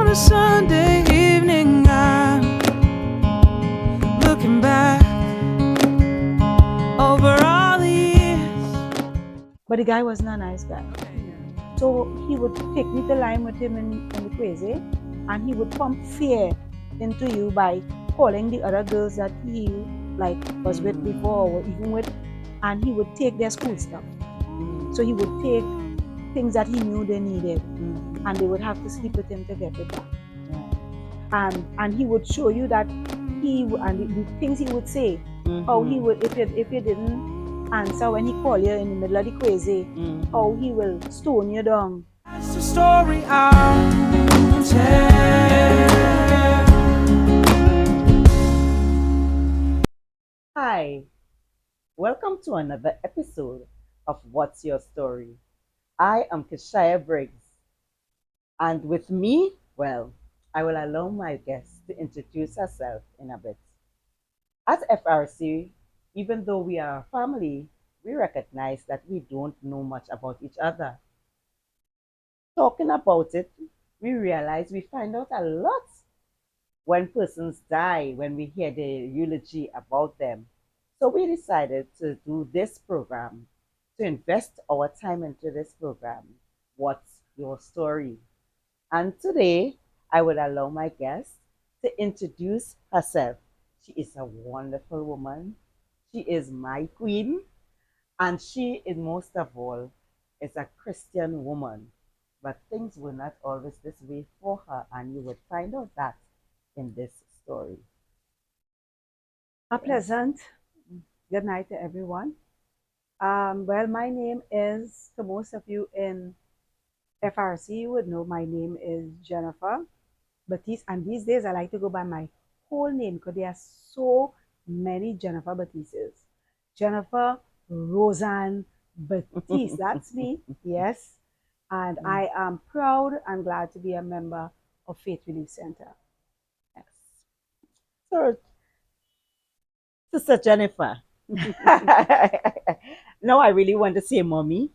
a Sunday evening, I'm looking back over all the years. But the guy wasn't a nice guy. So he would take me to line with him in the crazy, and he would pump fear into you by calling the other girls that he like was with before or even with, and he would take their school stuff. So he would take things that he knew they needed, and they would have to sleep with him to get it back. And he would show you that the things he would say, how he would if you didn't answer when he called you in the middle of the crazy, how he will stone you down. That's the story I'll tell. Hi, welcome to another episode of What's Your Story? I am Keshaya Briggs, and with me, well, I will allow my guest to introduce herself in a bit. At FRC, even though we are a family, we recognize that we don't know much about each other. Talking about it, we realize we find out a lot when persons die, when we hear the eulogy about them. So we decided to do this program, to invest our time into this program. What's your story? And today, I would allow my guest to introduce herself. She is a wonderful woman. She is my queen, and she is most of all is a Christian woman. But things were not always this way for her, and you would find out that in this story. A pleasant good night to everyone. Well, my name is, to most of you in FRC, you would know my name is Jennifer Baptiste, and these days I like to go by my whole name because there are so many Jennifer Baptistes. Jennifer Roseanne Baptiste, that's me, yes. And I am proud and glad to be a member of Faith Relief Center. Yes. So, Sister Jennifer. Now I really want to say mommy.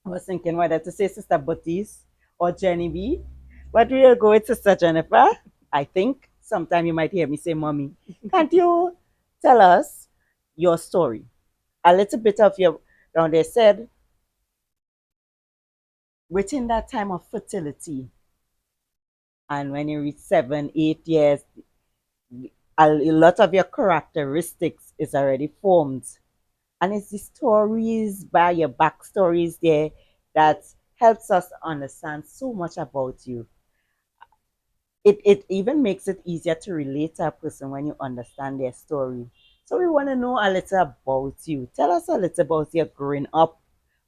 I was thinking whether to say Sister Baptiste or Jenny B. But we'll go with Sister Jennifer. I think sometime you might hear me say mommy. Can't you tell us your story? A little bit of your, now they said, within that time of fertility, and when you reach 7, 8 years, a lot of your characteristics is already formed. And it's the stories by your backstories there that helps us understand so much about you. It even makes it easier to relate to a person when you understand their story. So we want to know a little about you. Tell us a little about your growing up,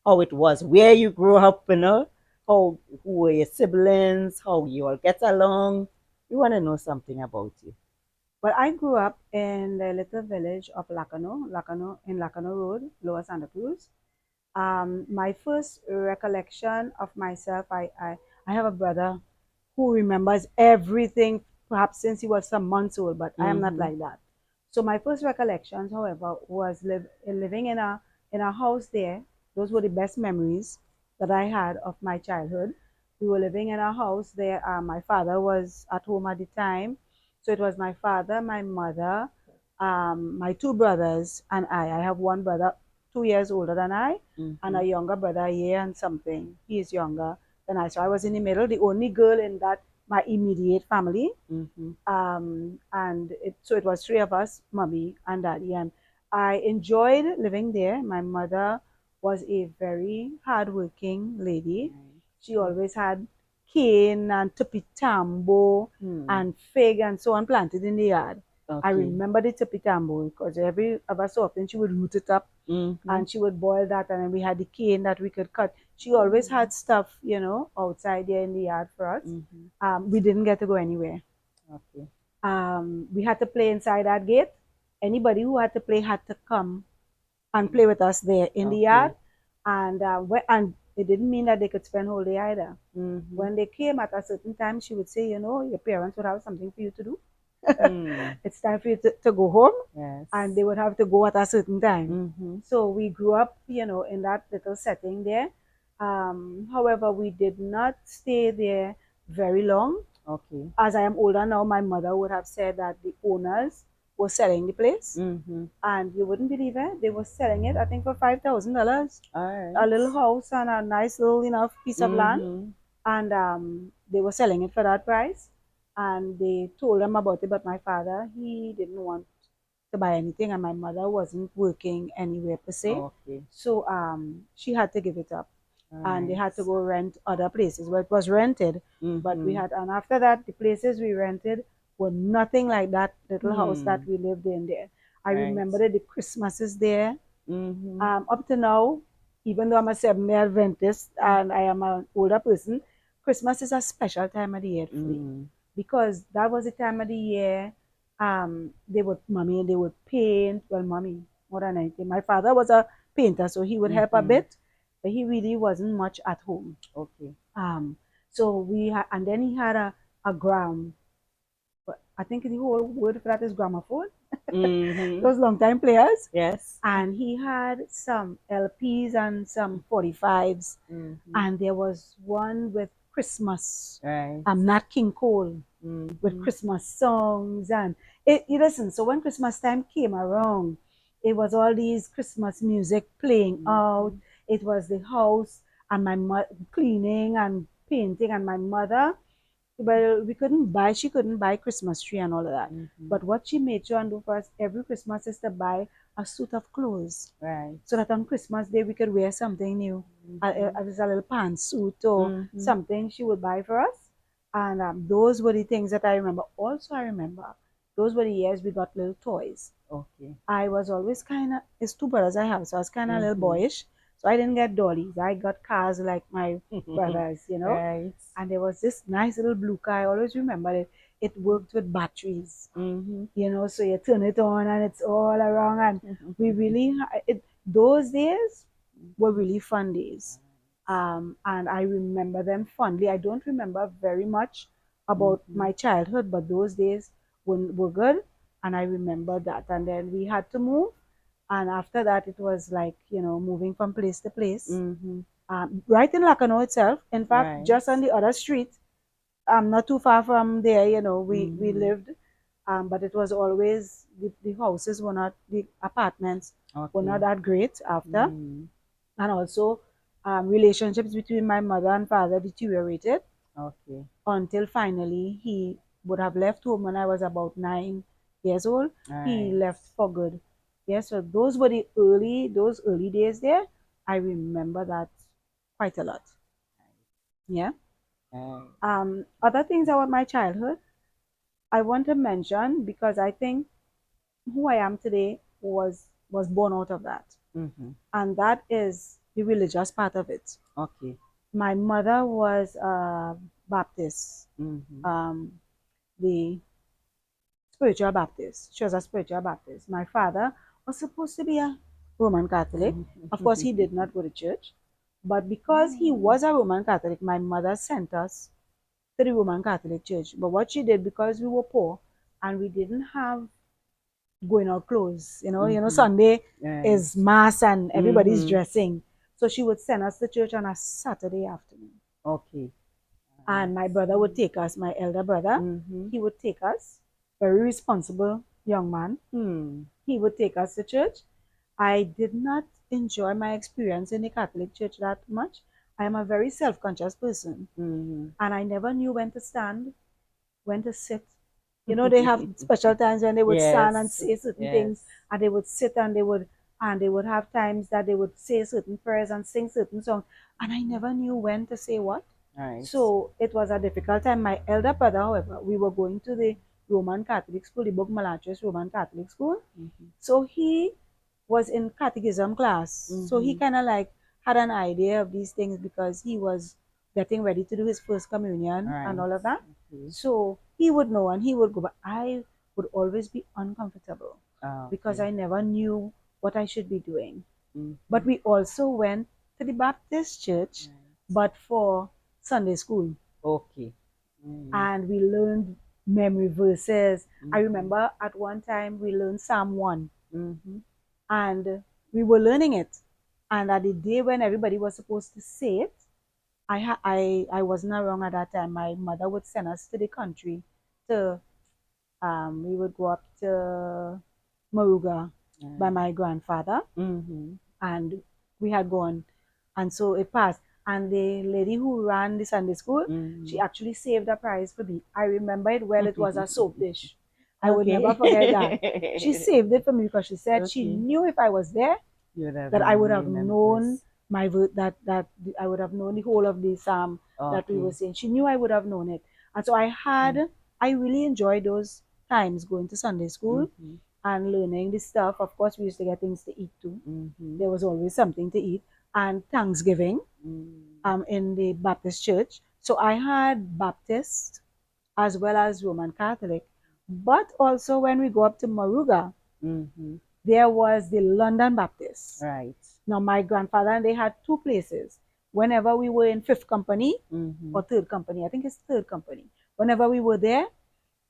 how it was, where you grew up, how who were your siblings, how you all get along. We want to know something about you. Well, I grew up in the little village of Lacano Road, Lower Santa Cruz. My first recollection of myself, I have a brother who remembers everything, perhaps since he was some months old, but I am not like that. So my first recollections, however, was living in a house there. Those were the best memories that I had of my childhood. We were living in a house there. My father was at home at the time. So it was my father, my mother, my two brothers, and I. I have one brother 2 years older than I, and a younger brother, a year and something. He is younger than I. So I was in the middle, the only girl in that my immediate family. So it was three of us, mommy and daddy, and I enjoyed living there. My mother was a very hardworking lady. She always had cane and tupitambo and fig and so on planted in the yard. I remember the tupitambo because every ever so often she would root it up and she would boil that, and then we had the cane that we could cut. She always had stuff, outside there in the yard for us. We didn't get to go anywhere. Okay. We had to play inside that gate. Anybody who had to play had to come and play with us there in the yard. And it didn't mean that they could spend whole day either. When they came at a certain time, she would say, your parents would have something for you to do. It's time for you to go home. Yes. And they would have to go at a certain time. So we grew up, in that little setting there. However, we did not stay there very long. Okay. As I am older now, my mother would have said that the owners were selling the place, Mm-hmm. and you wouldn't believe it, they were selling it, I think, for $5,000, All a right. little house and a nice little, piece of land, Mm-hmm. and they were selling it for that price. And they told them about it, but my father, he didn't want to buy anything, and my mother wasn't working anywhere per se, Okay. so she had to give it up, All and they right. had to go rent other places. Well, it was rented, but we Mm-hmm. had, and after that, the places we rented were nothing like that little house that Hmm. we lived in there. I Right. remember that the Christmases there, Mm-hmm. up to now, even though I'm a Seventh-day Adventist and I am an older person, Christmas is a special time of the year for me, Mm-hmm. because that was the time of the year. They would paint. Well, mommy, more than anything. My father was a painter, so he would help a Mm-hmm. bit, but he really wasn't much at home. Okay. Um, so and then he had a gram. But I think the whole word for that is gramophone. Mm-hmm. Those long time players, Yes. and he had some LPs and some 45s, Mm-hmm. and there was one with Christmas, Right. Nat King Cole, with Mm-hmm. Christmas songs. And you listen, so when Christmas time came around, it was all these Christmas music playing out. Mm-hmm. It was the house and my cleaning and painting, and my mother, well, she couldn't buy Christmas tree and all of that. Mm-hmm. But what she made sure and do for us every Christmas is to buy a suit of clothes, Right. so that on Christmas Day we could wear something new. Mm-hmm. As a little pantsuit or Mm-hmm. something she would buy for us. And those were the things that I remember. Also, I remember those were the years we got little toys. Okay. I was always kind of, it's two brothers I have, so I was kind of a little Mm-hmm. boyish. So I didn't get dollies. I got cars like my brothers. Right. And there was this nice little blue car. I always remember it. It worked with batteries, Mm-hmm. so you turn it on and it's all around. And we really, those days were really fun days. And I remember them fondly. I don't remember very much about Mm-hmm. my childhood, but those days were good. And I remember that. And then we had to move. And after that, it was like, moving from place to place. Mm-hmm. Right in Lakano itself. In fact, Right. just on the other street, not too far from there, we Mm-hmm. lived. But it was always, the houses were not, the apartments were not Okay. that great after. Mm-hmm. And also, relationships between my mother and father deteriorated Okay. until finally he would have left home when I was about 9 years old. All He right. left for good. Yeah, so those early days there. I remember that quite a lot. Yeah. Right. Other things about my childhood I want to mention, because I think who I am today was born out of that, Mm-hmm. and that is the religious part of it. Okay. My mother was a Baptist, Mm-hmm. the spiritual Baptist. She was a spiritual Baptist. My father was supposed to be a Roman Catholic. Of course, he did not go to church, but because he was a Roman Catholic, my mother sent us to the Roman Catholic Church. But what she did, because we were poor and we didn't have going out clothes, Mm-hmm. Sunday Right. is mass and everybody's Mm-hmm. dressing. So she would send us to church on a Saturday afternoon. Okay. And my brother would take us, my elder brother, Mm-hmm. he would take us, very responsible young man. Hmm. He would take us to church. I did not enjoy my experience in the Catholic Church that much. I am a very self conscious person, Mm-hmm. and I never knew when to stand, when to sit. They have special times when they would stand and Yes. say certain Yes. things, and they would sit and they would have times that they would say certain prayers and sing certain songs, and I never knew when to say what. Right. So it was a difficult time. My elder brother, however, we were going to the Roman Catholic school, the Book Malachis Roman Catholic school. Mm-hmm. So he was in catechism class. So he Mm-hmm. kind of like had an idea of these things, because he was getting ready to do his first communion and Right. all of that. Okay. So he would know and he would go, but I would always be uncomfortable because Okay. I never knew what I should be doing. But Mm-hmm. we also went to the Baptist church, Right. but for Sunday school, Okay. Mm-hmm. and we learned memory verses. I Mm-hmm. remember at one time we learned Psalm 1, Mm-hmm. and we were learning it. And at the day when everybody was supposed to say it, I wasn't around at that time. My mother would send us to the country to we would go up to Maruga by my grandfather, Mm-hmm. and we had gone, and so it passed. And the lady who ran the Sunday school, she Mm-hmm. actually saved a prize for me. I remember it well. It was a soap dish. I would never forget that. She Okay. saved it for me because she said she Okay. knew if I was there You would have that I would have remembered known this. that I would have known the whole of the psalm that we were Okay. saying. She knew I would have known it, and so I really enjoyed those times going to Sunday school Mm-hmm. and learning this stuff. Of course, we used to get things to eat too. Mm-hmm. There was always something to eat, and Thanksgiving Mm. in the Baptist church. So I had Baptist as well as Roman Catholic. But also when we go up to Maruga, Mm-hmm. there was the London Baptist. Right. Now my grandfather and they had two places. Whenever we were in fifth company Mm-hmm. or third company, I think it's third company. Whenever we were there,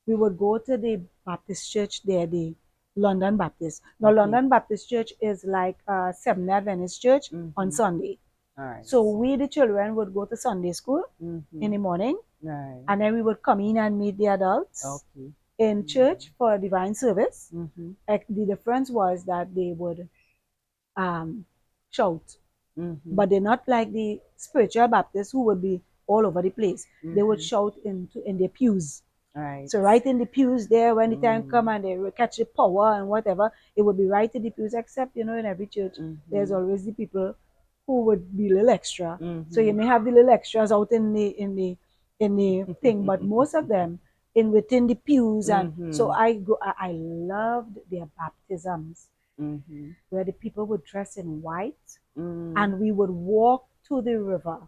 we would go to the Baptist church there, the London Baptist. Now, Okay. London Baptist church is like a Seventh Adventist church on Mm-hmm. Sunday. All right. So we, the children, would go to Sunday school in Mm-hmm. the morning, Right. and then we would come in and meet the adults Okay. in church for divine service. Mm-hmm. The difference was that they would um, shout, Mm-hmm. but they're not like the spiritual Baptists who would be all over the place. They would Mm-hmm. shout in their pews. All right. So right in the pews there, when the time come Mm. and they will catch the power and whatever, it would be right in the pews. Except in every church, there's Mm-hmm. always the people who would be a little extra. So you Mm-hmm. may have the little extras out in the thing, but most of them in within the pews. And so Mm-hmm. I loved their baptisms Mm-hmm. where the people would dress in white Mm. and we would walk to the river.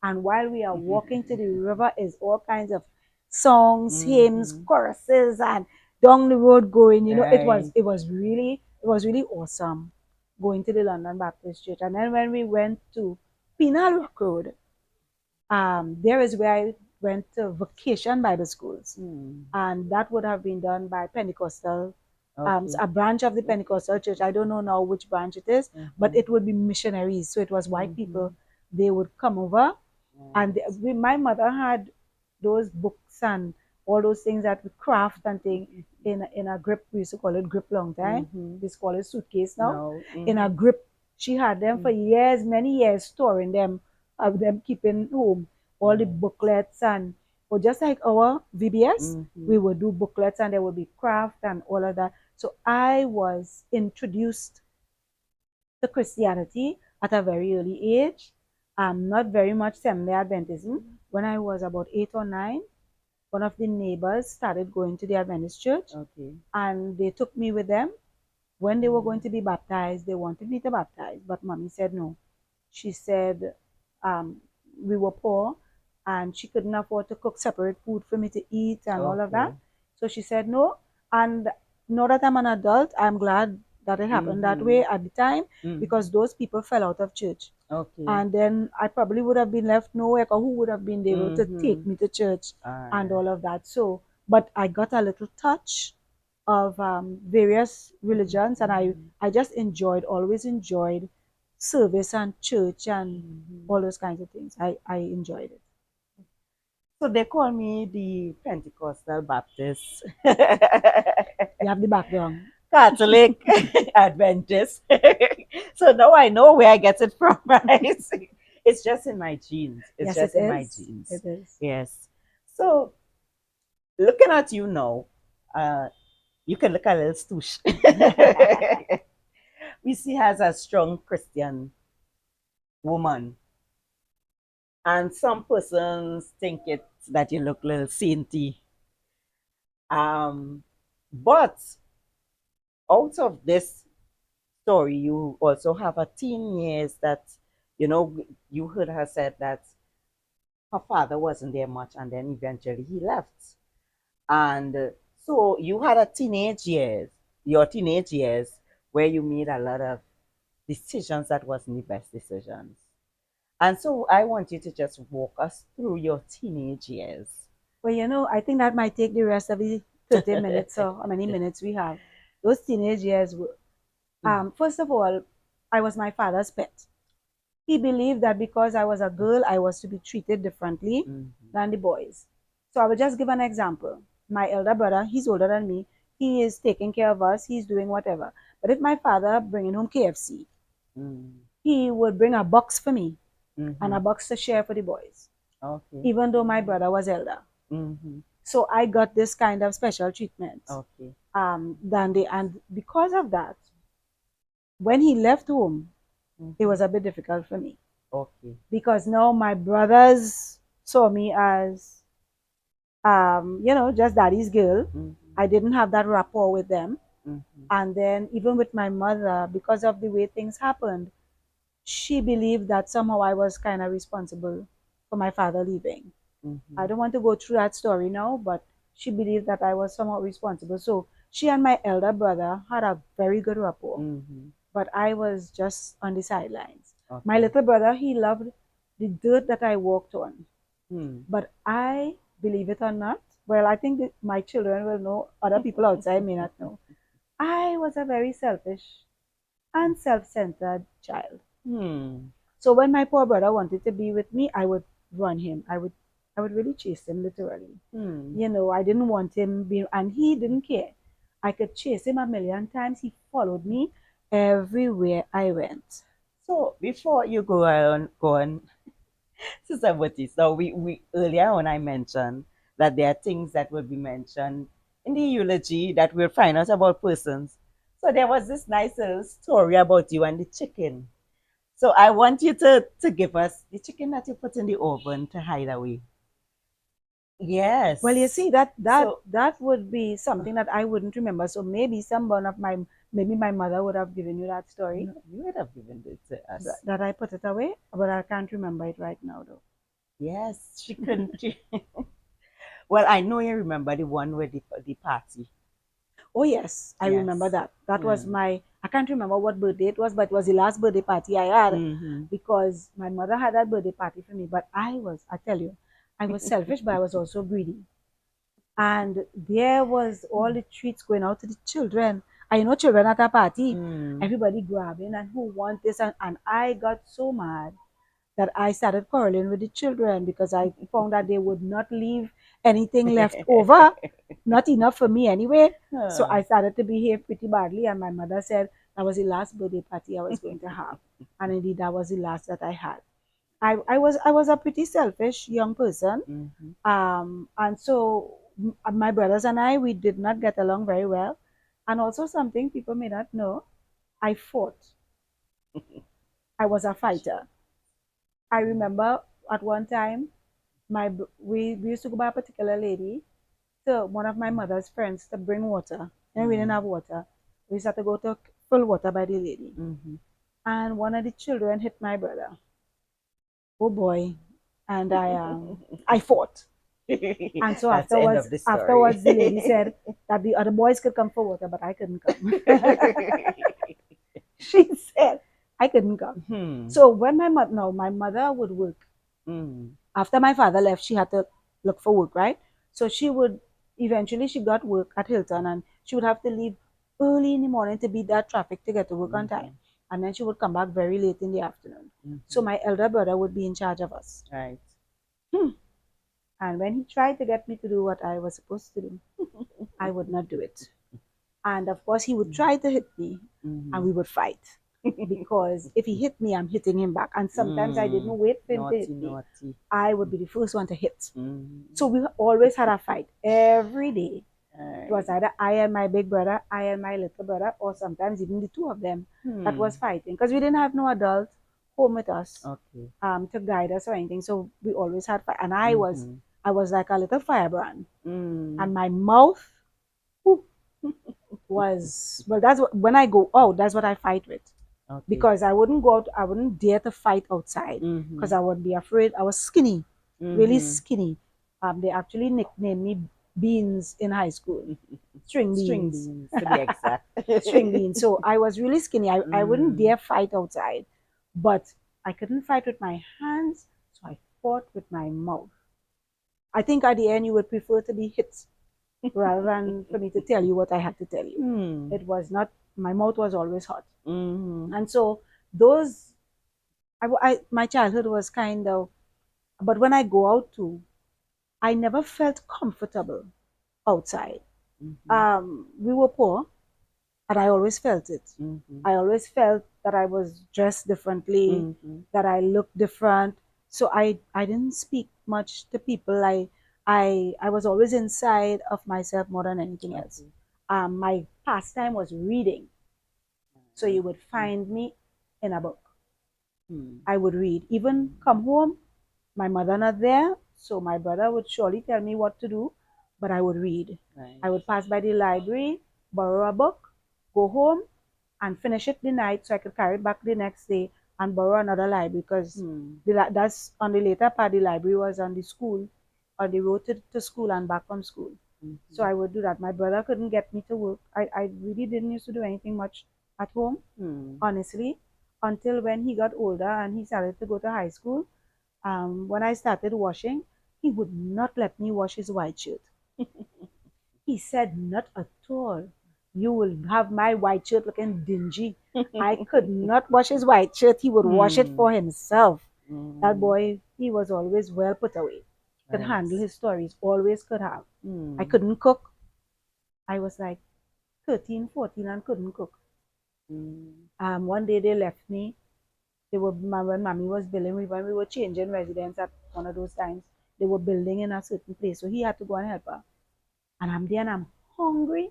And while we are walking to the river, is all kinds of songs, hymns, Mm-hmm. choruses, and down the road going. It was Right. really awesome going to the London Baptist Church. And then when we went to Penal Rock Road, there is where I went to vacation Bible schools, Mm. and that would have been done by Pentecostal, Okay. a branch of the Pentecostal church. I don't know now which branch it is, but Mm-hmm. it would be missionaries. So it was white Mm-hmm. people. They would come over, and Right. my mother had those books and all those things that we craft and thing in a grip. We used to call it grip long time. Mm-hmm. This call it suitcase now. No. In a Mm-hmm. grip, she had them for years, many years, storing them, of them keeping home all the Right. booklets and or just like our VBS, Mm-hmm. we would do booklets and there would be craft and all of that. So I was introduced to Christianity at a very early age. Not very much Seventh-day Adventism. When I was about 8 or 9, one of the neighbors started going to the Adventist church Okay. and they took me with them. When they were Mm. going to be baptized, they wanted me to baptize, but mommy said no. She said um, we were poor and she couldn't afford to cook separate food for me to eat and all of that. Okay. So she said no. And now that I'm an adult, I'm glad that it happened that Mm-hmm. way at the time Mm-hmm. because those people fell out of church. Okay. And then I probably would have been left nowhere because who would have been able to Mm-hmm. take me to church All and right. all of that. So, but I got a little touch of various religions and Mm-hmm. I just always enjoyed service and church and Mm-hmm. all those kinds of things. I enjoyed it. So they call me the Pentecostal Baptist, You have the background. Catholic, Adventist. So now I know where I get it from, right? It's just in my genes. It's Yes, it just in my is. genes. It is. Yes. So looking at you now, uh, you can look a little stoosh. We see her as a strong Christian woman. And some persons think it that you look a little sainty. But out of this story, you also have a teen years that, you heard her said that her father wasn't there much and then eventually he left. And so you had your teenage years, where you made a lot of decisions that wasn't the best decisions. And so I want you to just walk us through your teenage years. Well, I think that might take the rest of the 30 minutes or how many minutes we have. Those teenage years were, first of all, I was my father's pet. He believed that because I was a girl, I was to be treated differently Mhm. than the boys. So I will just give an example. My elder brother, he's older than me. He is taking care of us. He's doing whatever. But if my father bringing home KFC, Mm. he would bring a box for me and a Mhm. box to share for the boys, Okay. even though my brother was elder. Mhm. So I got this kind of special treatment. Okay. Than they, and because of that, when he left home, it Mhm. was a bit difficult for me Okay. because now my brothers saw me as, just daddy's girl. Mhm. I didn't have that rapport with them. Mhm. And then even with my mother, because of the way things happened, she believed that somehow I was kind of responsible for my father leaving. I Mhm. don't want to go through that story now, but she believed that I was somehow responsible. So she and my elder brother had a very good rapport, Mhm. but I was just on the sidelines. My Okay. little brother, he loved the dirt that I walked on. Hmm. But I, believe it or not, well, I think that my children will know, other people outside may not know. I was a very selfish and self centered child. Hmm. So when my poor brother wanted to be with me, I would run him. I would really chase him literally. Hmm. I didn't want him being, and he didn't care. I could chase him a million times. He followed me everywhere I went. So before you go on, Sister Baptiste, so we earlier on I mentioned that there are things that will be mentioned in the eulogy that we'll find out about persons. So there was this nice little story about you and the chicken. So I want you to give us the chicken that you put in the oven to hide away. Well, you Yes. see that So that would be something that I wouldn't remember. So maybe someone of my maybe my mother would have given you that story no, you would have given it to us. that I put it away, but I can't remember it right now though. Yes, she couldn't. Well, I know you remember the one with the party. Oh yes, I remember Yes. that. That was Hmm. my, I can't remember what birthday it was, but it was the last birthday party I had Mm-hmm. because my mother had that birthday party for me. But I tell you, I was selfish, but I was also greedy. And there was all the treats going out to the children. I know children at a party, Mm. everybody grabbing and who want this, and I got so mad that I started quarreling with the children because I found that they would not leave anything left over, not enough for me anyway. So Huh. I started to behave pretty badly, and my mother said that was the last birthday party I was going to have, and indeed that was the last that I had. I was a pretty selfish young person, Mm-hmm. and so my brothers and I, we did not get along very well, and also something people may not know, I fought. I was a fighter. I remember at one time we used to go by a particular lady, so one of my mother's friends, to bring water, and we didn't have water. We used to have to go to full water by the lady, Mm-hmm. and one of the children hit my brother. Oh boy! And I fought. And so That's the end afterwards, of the story. afterwards, the lady said that the other boys could come for water, but I couldn't come. She said I couldn't come. Hmm. So when my mother would work. Mm. After my father left, she had to look for work, right? So she got work at Hilton, and she would have to leave early in the morning to beat that traffic to get to work on Mm-hmm. time. And then she would come back very late in the afternoon. So Mm-hmm. my elder brother would be in charge of us. Right. Hmm. And when he tried to get me to do what I was supposed to do, I would not do it. And of course, he would try to hit me, and Mm-hmm. we would fight. Because if he hit me, I'm hitting him back. And sometimes I Mm. didn't wait for him to Naughty, hit me. naughty. I would be the first one to hit. Mm-hmm. So we always had a fight every day. It was Right. either I and my big brother, I and my little brother, or sometimes even the two of them that Hmm. was fighting because we didn't have no adult home with us Okay. to guide us or anything. So we always had fight, and Mm-hmm. I was like a little firebrand, Mm. and my mouth whew, was, well. That's what, when I go out, that's what I fight with, Okay. because I wouldn't go out, I wouldn't dare to fight outside Mm-hmm. because I would be afraid. I was skinny, really Mm-hmm. skinny. They actually nicknamed me Beans in high school, string String beans, beans, to be exact. string beans. So I was really skinny. I wouldn't Mm. dare fight outside, but I couldn't fight with my hands, so I fought with my mouth. I think at the end you would prefer to be hit rather than for me to tell you what I had to tell you. Hmm. It was not, my mouth was always hot. Mm-hmm. And so those My childhood was kind of, but when I go out too, I never felt comfortable outside. Mm-hmm. We were poor, and I always felt it. Mm-hmm. I always felt that I was dressed differently, Mm-hmm. that I looked different. So I didn't speak much to people. I was always inside of myself more than anything else. Okay. My pastime was reading. So you would Mm-hmm. find me in a book. Mm-hmm. I would read. Even come home, my mother not there, so my brother would surely tell me what to do, but I would read. Right. I would pass by the library, borrow a book, go home, and finish it the night so I could carry it back the next day and borrow another library because Hmm. that's on the later part. The library was on the school, or the road to school and back from school. So Mm-hmm. I would do that. My brother couldn't get me to work. I really didn't used to do anything much at home, Hmm. honestly, until when he got older and he started to go to high school. When I started washing, he would not let me wash his white shirt. He said, not at all. You will have my white shirt looking dingy. I could not wash his white shirt. He would wash it Hmm. for himself. That Hmm. boy, he was always well put away. Could Right. handle his stories, always could have. I Hmm. couldn't cook. I was like 13, 14 and couldn't cook. Hmm. One day they left me. When mommy was building, when we were changing residence at one of those times, they were building in a certain place. So he had to go and help her. And I'm there and I'm hungry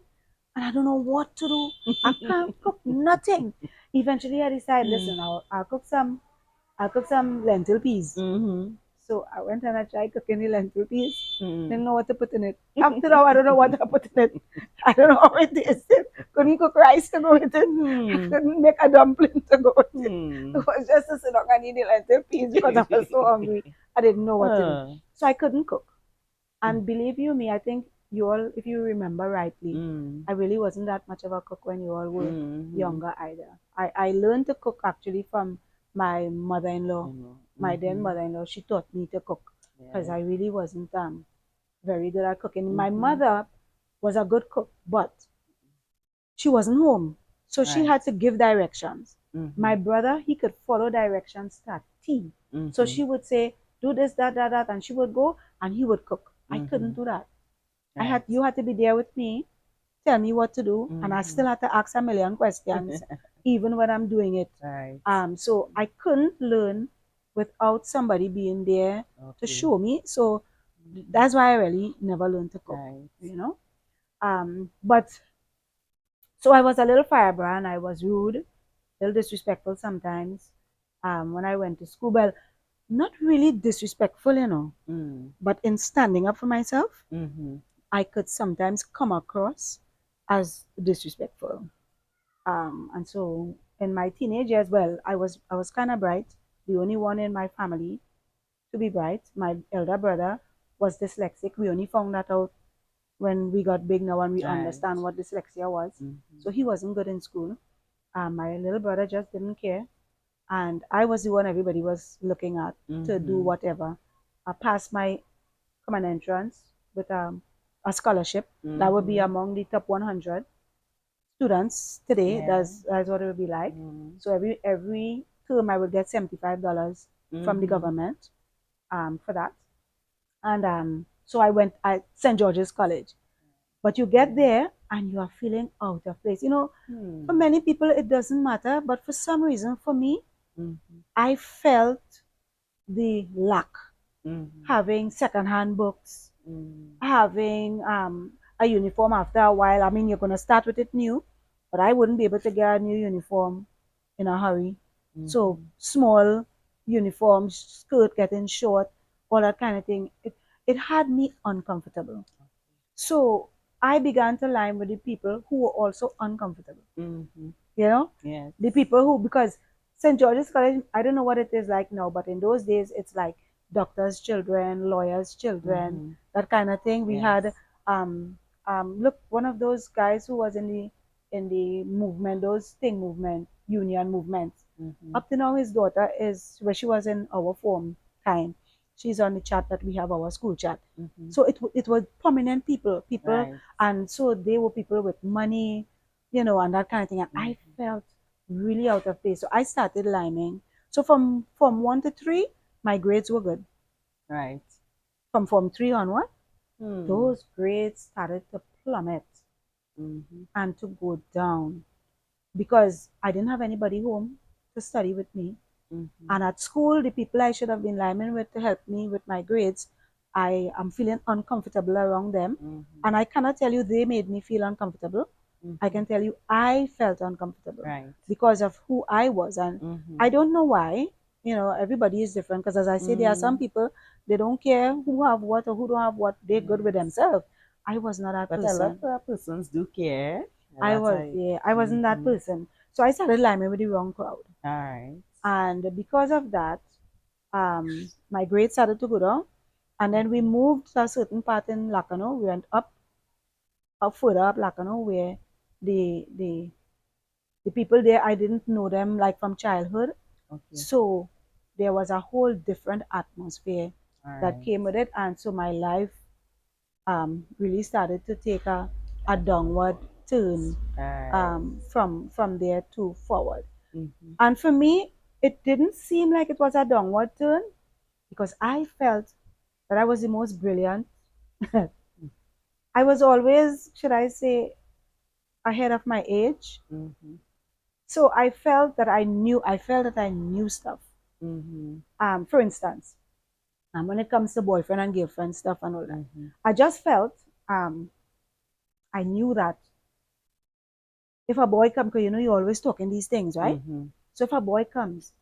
and I don't know what to do. I can't cook nothing. Eventually I decided, listen, I'll cook some lentil peas. Mm-hmm. So I went and I tried cooking the lentil peas. Hmm. Didn't know what to put in it. Up to now, I don't know what to put in it. I don't know how it tasted. Couldn't cook rice to go with it. I Hmm. couldn't make a dumpling to go with it. It Hmm. was just to sit down and eat the lentil peas because I was so hungry. I didn't know what to do. Uh. So I couldn't cook. And believe you me, I think you all, if you remember rightly, Mm. I really wasn't that much of a cook when you all were Mm-hmm. younger either. I learned to cook actually from my mother-in-law, I know. my then Mm-hmm. mother-in-law. She taught me to cook because Yes. I really wasn't very good at cooking. My Mm-hmm. mother was a good cook, but she wasn't home. So she Right. had to give directions. Mm-hmm. My brother, he could follow directions to a T. So Mm-hmm. she would say, do this, that, that, that, and she would go and he would cook. I couldn't Mm-hmm. do that. Right. You had to be there with me, tell me what to do, and I Mm-hmm. still had to ask a million questions, even when I'm doing it. Right. So I couldn't learn without somebody being there to Okay. show me. So Mm-hmm. that's why I really never learned to cook, Right. you know. But so I was a little firebrand. I was rude, a little disrespectful sometimes. When I went to school, well, not really disrespectful, Mm. but in standing up for myself, Mm-hmm. I could sometimes come across as disrespectful. And so in my teenage years, well, I was kind of bright, the only one in my family to be bright. My elder brother was dyslexic. We only found that out when we got big now and we Right. understand what dyslexia was. Mm-hmm. So he wasn't good in school. My little brother just didn't care, and I was the one everybody was looking at to do Mm-hmm. whatever. I passed my common entrance with a scholarship that would be Mm-hmm. among the top 100 students today. Yeah. That's what it would be like. Mm-hmm. So every term I would get $75 from the Mm-hmm. government for that. And so I went at St. George's College. But you get there and you are feeling out of place. For Mm-hmm. many people it doesn't matter, but for some reason, for me, Mm-hmm. I felt the lack Mm-hmm. having secondhand books, Mm-hmm. having a uniform after a while. I mean, you're going to start with it new, but I wouldn't be able to get a new uniform in a hurry. So Mm-hmm. small uniforms, skirt getting short, all that kind of thing. It had me uncomfortable. So I began to line with the people who were also uncomfortable. Mm-hmm. You know, Yes. the people who, because St. George's College, I don't know what it is like now, but in those days it's like doctors' children, lawyers' children, Mm-hmm. that kind of thing. We Yes. had look, one of those guys who was in the movement, those thing movement, union movements. Mm-hmm. Up to now, his daughter is where she was in our form time. She's on the chat that we have, our school chat. Mm-hmm. So it was prominent people, Right. and so they were people with money, and that kind of thing. And I Mm-hmm. felt really out of place. So I started lining So from Form 1 to 3, my grades were good. Right. From Form 3 onward, Hmm. those grades started to plummet Mm-hmm. and to go down because I didn't have anybody home to study with me. Mm-hmm. And at school, the people I should have been lining with to help me with my grades, I am feeling uncomfortable around them. Mm-hmm. And I cannot tell you they made me feel uncomfortable. I Mm-hmm. can tell you I felt uncomfortable Right. because of who I was. And Mm-hmm. I don't know why. Everybody is different. Because as I say, there are some Mm. people, they don't care who have what or who don't have what. They're good with Yes. themselves. I was not that But a lot person. of persons do care. I That's was, I. yeah, I wasn't that Mm-hmm. person. So I started lining with the wrong crowd. All right. And because of that, my grades started to go down. And then we moved to a certain part in Lakano. We went up further up Lakano, where the the the people there, I didn't know them like from childhood. Okay. So there was a whole different atmosphere All that right. came with it. And so my life really started to take a downward turn All right. from there to forward. Mm-hmm. And for me, it didn't seem like it was a downward turn because I felt that I was the most brilliant. I was always, should I say, ahead of my age. Mm-hmm. So I felt that I knew stuff. Mm-hmm. For instance, when it comes to boyfriend and girlfriend stuff and all that, Mm-hmm. I just felt um, I knew that if a boy comes, because you always talking these things, right? Mm-hmm. So if a boy comes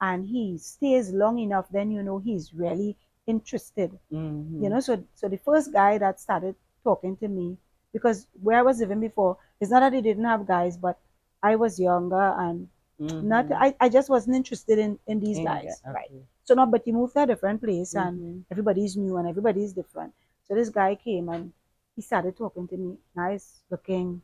and he stays long enough, then he's really interested. Mm-hmm. So the first guy that started talking to me, because where I was living before, it's not that he didn't have guys, but I was younger and not Mm-hmm. I just wasn't interested in these guys, right? Okay. So now, but you move to a different place and Mm-hmm. everybody's new and everybody's different. So this guy came and he started talking to me, nice looking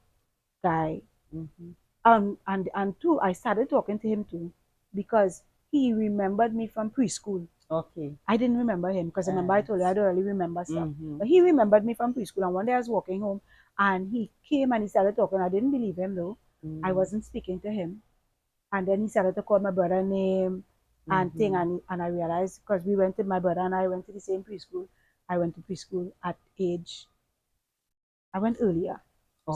guy. Mm-hmm. And two, I started talking to him too because he remembered me from preschool. Okay. I didn't remember him because remember I Right. told you I don't really remember stuff. Mm-hmm. But he remembered me from preschool. And one day I was walking home and he came and he started talking. I didn't believe him though. I Mm-hmm. wasn't speaking to him. And then he started to call my brother name and thing. Mm-hmm. And I realized because my brother and I went to the same preschool. I went to preschool at age, I went earlier.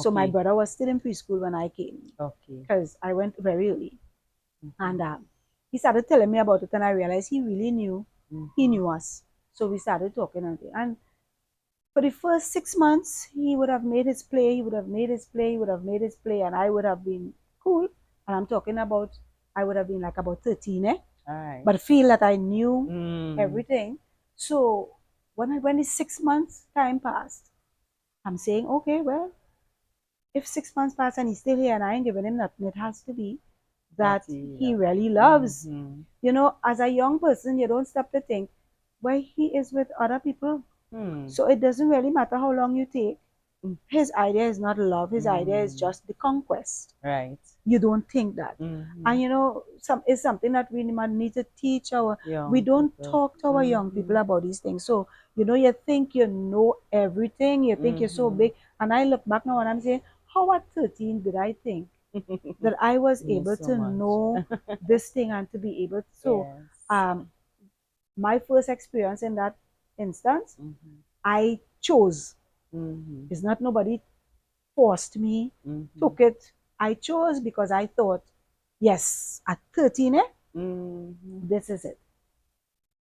So my Okay. brother was still in preschool when I came Okay. because I went very early. Mm-hmm. And he started telling me about it, and I realized he really knew. He Mm-hmm. knew us. So we started talking, and for the first 6 months, he would have made his play, he would have made his play, he would have made his play, and I would have been cool. And I'm talking about, I would have been like about 13, All right. but feel that I knew Mm. everything. So when the 6 months time passed, I'm saying, okay, well, if 6 months pass and he's still here and I ain't giving him nothing, it has to be that Natty. he really loves. Mm-hmm. As a young person, you don't stop to think, well, he is with other people. Hmm. So it doesn't really matter how long you take. His idea is not love, his idea is Mm. just the conquest. Right. You don't think that. Mm-hmm. And it's something that we need to teach we Young don't people. talk to our young Mm-hmm. people about these things. So, you think you know everything, you think you're so Mm-hmm. big. And I look back now and I'm saying, how at 13 did I think that I was Knew able so to much. know this thing and to be able to? So, Yes. um, my first experience in that instance, Mm-hmm. I chose. Mm-hmm. It's not nobody forced me, Mm-hmm. took it. I chose because I thought, yes, at 13, Mm-hmm. this is it.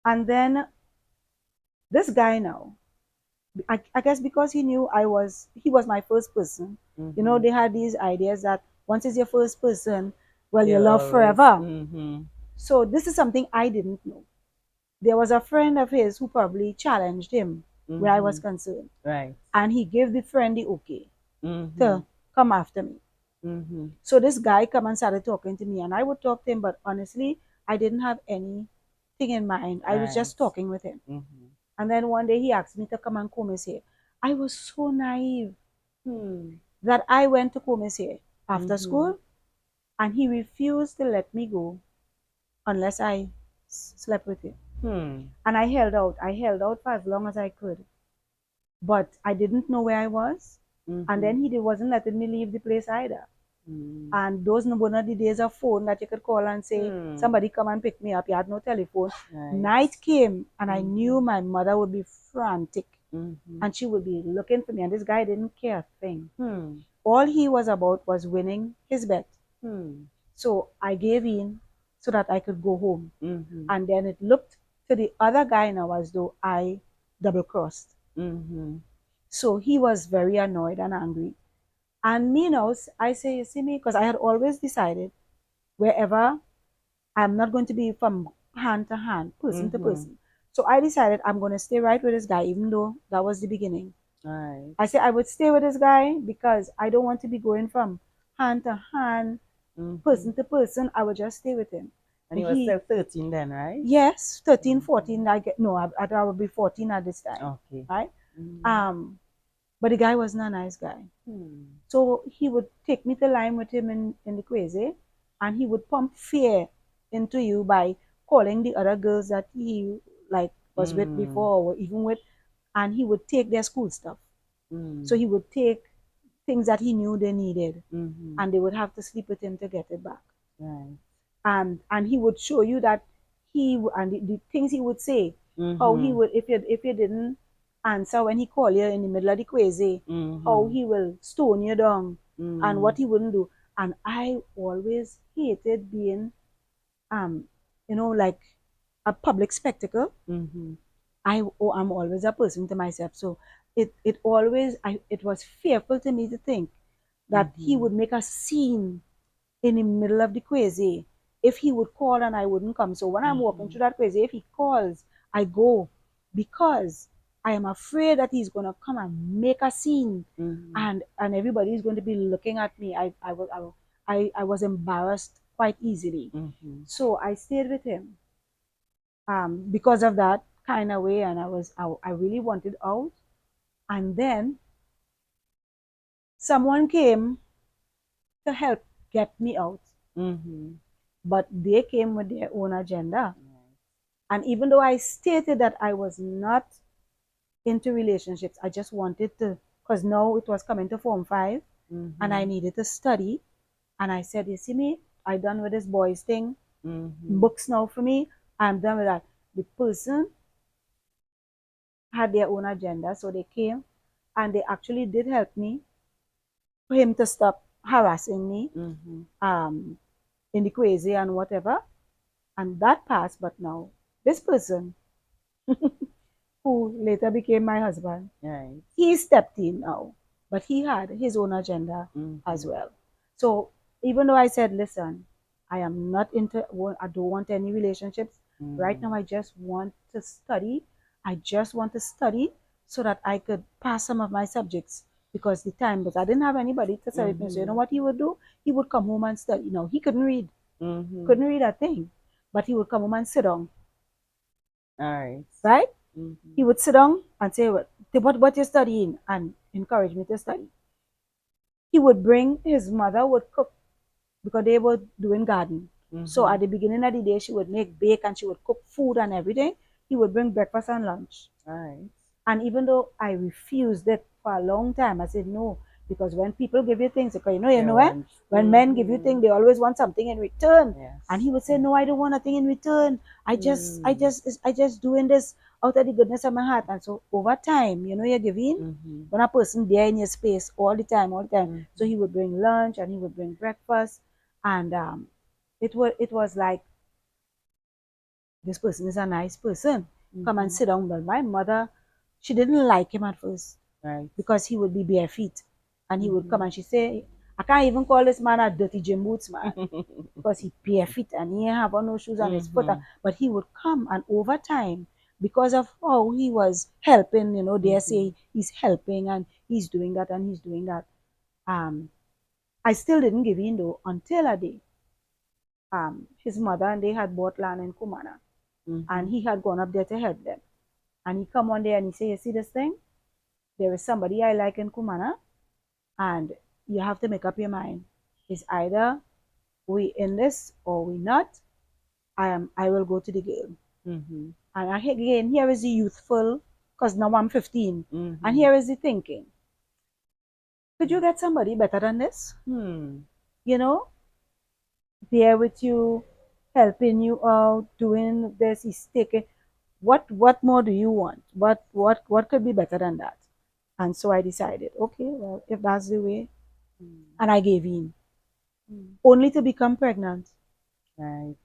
And then this guy now, I guess because he was my first person. Mm-hmm. They had these ideas that once it's your first person, well, you You'll love always. forever. Mm-hmm. So this is something I didn't know. There was a friend of his who probably challenged him where I Mm-hmm. was concerned. Right. And he gave the friend the okay Mm-hmm. to come after me. Mm-hmm. So this guy come and started talking to me, and I would talk to him, but honestly, I didn't have anything in mind. I was Right. just talking with him. Mm-hmm. And then one day he asked me to come and comb his hair. I was so naive Hmm. that I went to comb his hair after Mm-hmm. school, and he refused to let me go unless I slept with him. Hmm. And I held out. I held out for as long as I could, but I didn't know where I was. And Mm-hmm. then he wasn't letting me leave the place either. Mm. And those were not the days of phone that you could call and say, Hmm. somebody come and pick me up. You had no telephone. Right. Night came, and I Mhm. knew my mother would be frantic, Mhm. and she would be looking for me. And this guy didn't care a thing. Hmm. All he was about was winning his bet. Hmm. So I gave in so that I could go home. Mhm. And then it looked to the other guy now as though I double crossed. Mhm. So he was very annoyed and angry. And me now, I say, you see me, because I had always decided wherever I'm not going to be from hand to hand, person to Mhm. person. So I decided I'm going to stay right with this guy, even though that was the beginning. Right. I said I would stay with this guy because I don't want to be going from hand to hand, person Mhm. to person. I would just stay with him. And And you were he, still 13 then, right? yes, 13, Mhm. 14. I get, no, I would be 14 at this time, Okay. right? Mhm. But the guy wasn't a nice guy. Hmm. So he would take me to line with him in the crazy, and he would pump fear into you by calling the other girls that he like was with Mm. before or even with, and he would take their school stuff. So Mm. he would take things that he knew they needed, Mhm. and they would have to sleep with him to get it back. Right. And he would show you that and the things he would say, how he Mhm. would if you didn't answer when he called you in the middle of the crazy, how Mhm. he will stone you down, and Mm. what he wouldn't do. And I always hated being um like a public spectacle. Mhm. I'm always a person to myself, so it was fearful to me to think that he Mhm. would make a scene in the middle of the crazy if he would call and I wouldn't come. So when I'm walking through Mhm. that crazy, if he calls, I go because I am afraid that he's gonna come and make a scene, Mhm. and everybody is going to be looking at me. I was embarrassed quite easily. Mhm. So I stayed with him because of that kind of way, and I really wanted out. And then someone came to help get me out, Mhm. but they came with their own agenda. And even though I stated that I was not into relationships, I just wanted to, because now it was coming to Form 5 and I Mhm. needed to study. And I said, you see me, I done with this boys thing, Mhm. books now for me, I'm done with that. The person had their own agenda, so they came and they actually did help me for him to stop harassing me Mhm. um, in the crazy and whatever. And that passed, but now this person who later became my husband, Right. he stepped in now, but he had his own agenda as Mhm. well. So even though I said, listen, I don't want any relationships. Right now, Mm. I just want to study. I just want to study so that I could pass some of my subjects because the time, but I didn't have anybody to study with me. So you know Mhm. what he would do? He would come home and study. No, he Mhm. couldn't read a thing, but he would come home and sit down, All right. right? He Mhm. would sit down and say, what you're studying, and encourage me to study. He would bring his mother would cook because they were doing garden. So at Mhm. the beginning of the day, she would make bake and she would cook food and everything. He would bring breakfast and lunch. All right. And even though I refused it for a long time, I said no, because when people give you things, because you They know, eh? want. When men give you things, Mhm. they always want something in return. And Yes. he would say, no, I don't want nothing in return. Mm. I just doing this out of the goodness of my heart. And so over time, you're giving Mhm. when a person there in your space all the time. So he Mhm. would bring lunch and he would bring breakfast, and it was like this person is a nice person. Come and Mhm. sit down. But my mother, she didn't like him at first Right. because he would be bare feet. And he would come Mhm. and she say, I can't even call this man a dirty gym boots man because he bare feet and he have on no shoes on his foot. Mhm. But he would come, and over time, because of how he was helping, they Mhm. say he's helping and he's doing that and he's doing that. Um, I still didn't give in though until a day. His mother and they had bought land in Kumana, and Mhm. he had gone up there to help them. And he come one day and he say, you see this thing? There is somebody I like in Kumana, and you have to make up your mind. It's either we in this or we not. I will go to the girl. Mhm. And again, here is the youthful, because now I'm 15, and Mhm. here is the thinking. Could you get somebody better than this? Hmm. you know, there with you, helping you out, doing this, he's taking what more do you want? What could be better than that? And so I decided, okay, well, if that's the way, Mm. and I gave in, Mm. only to become pregnant, Right.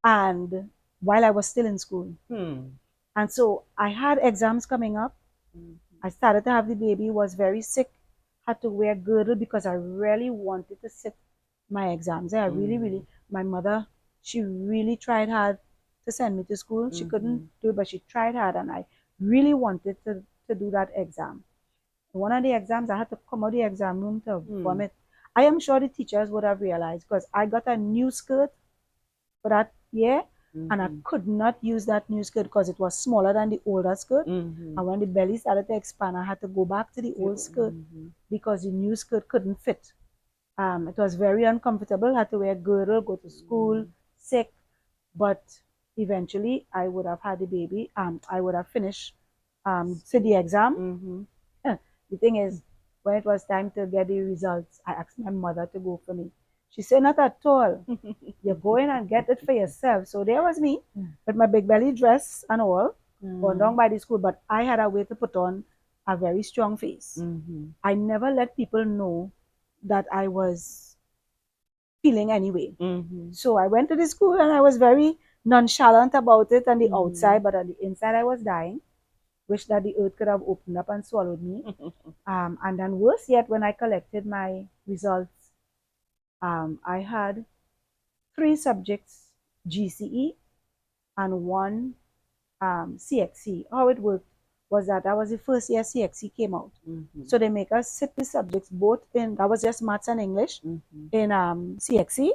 and while I was still in school. Hmm. And so I had exams coming up. Mhm. I started to have the baby, was very sick, had to wear girdle because I really wanted to sit my exams. I really, really, Mhm. my mother, she really tried hard to send me to school. She couldn't Mhm. do it, but she tried hard, and I really wanted to do that exam. One of the exams, I had to come out of the exam room to Hmm. vomit. I am sure the teachers would have realized because I got a new skirt for that year, and I Mhm. could not use that new skirt because it was smaller than the older skirt. Mhm. And when the belly started to expand, I had to go back to the old skirt Mhm. because the new skirt couldn't fit. It was very uncomfortable. I had to wear a girdle, go to school, Mhm. sick. But eventually, I would have had the baby. I would have finished to the School. exam. Mhm. The thing is, when it was time to get the results, I asked my mother to go for me. She said, "Not at all. You go in and get it for yourself." So there was me with my big belly dress and all, going down Mhm. by the school. But I had a way to put on a very strong face. Mhm. I never let people know that I was feeling anyway. Mhm. So I went to the school and I was very nonchalant about it on the outside, Mhm. but on the inside I was dying. Wish that the earth could have opened up and swallowed me. And then worse yet, when I collected my results, I had three subjects GCE and one CXC. How it worked was that was the first year CXC came out. Mhm. So they make us sit the subjects both in, that was just maths and English Mhm. in CXC,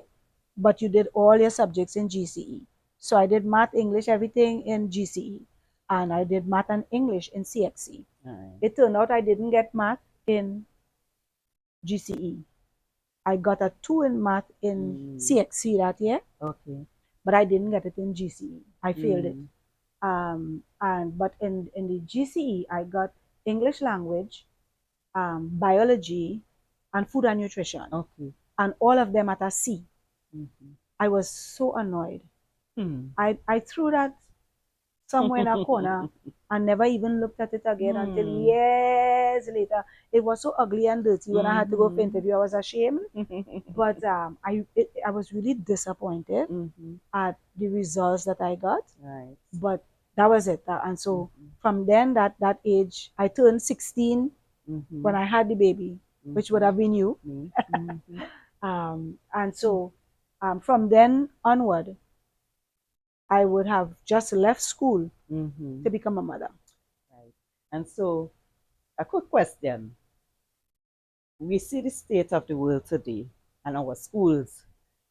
but you did all your subjects in GCE. So I did math, English, everything in GCE, and I did math and English in CXC. Right. It turned out I didn't get math in GCE. I got a 2 in math in Mm. CXC that year, Okay. but I didn't get it in GCE. I failed it. Mm. And but in the GCE, I got English language, biology, and food and nutrition, Okay. and all of them at a C. Mhm. I was so annoyed. Hmm. I threw that somewhere in a corner and never even looked at it again until Hmm. years later. It was so ugly and dirty when I had to go for Mhm. interview. I was ashamed, but I was really disappointed Mhm. at the results that I got. Right. But that was it. And so Mhm. from then, that age, I turned 16 when Mhm. I had the baby, which would Mhm. have been you. Me. Mhm. And so from then onward, I would have just left school to Mhm. become a mother. Right. And so, a quick question. We see the state of the world today and our schools.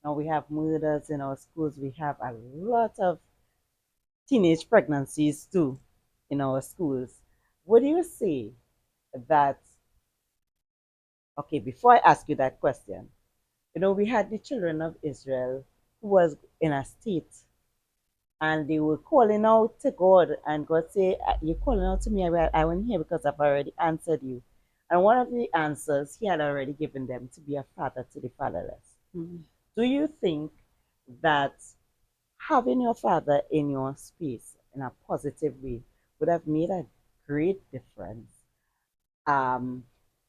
Now we have murders in our schools. We have a lot of teenage pregnancies too in our schools. What do you say that, okay, before I ask you that question, we had the children of Israel who was in a state and they were calling out to God, and God say, "You're calling out to me. I won't hear because I've already answered you." And one of the answers He had already given them to be a father to the fatherless. Mm. Do you think that having your father in your space in a positive way would have made a great difference um,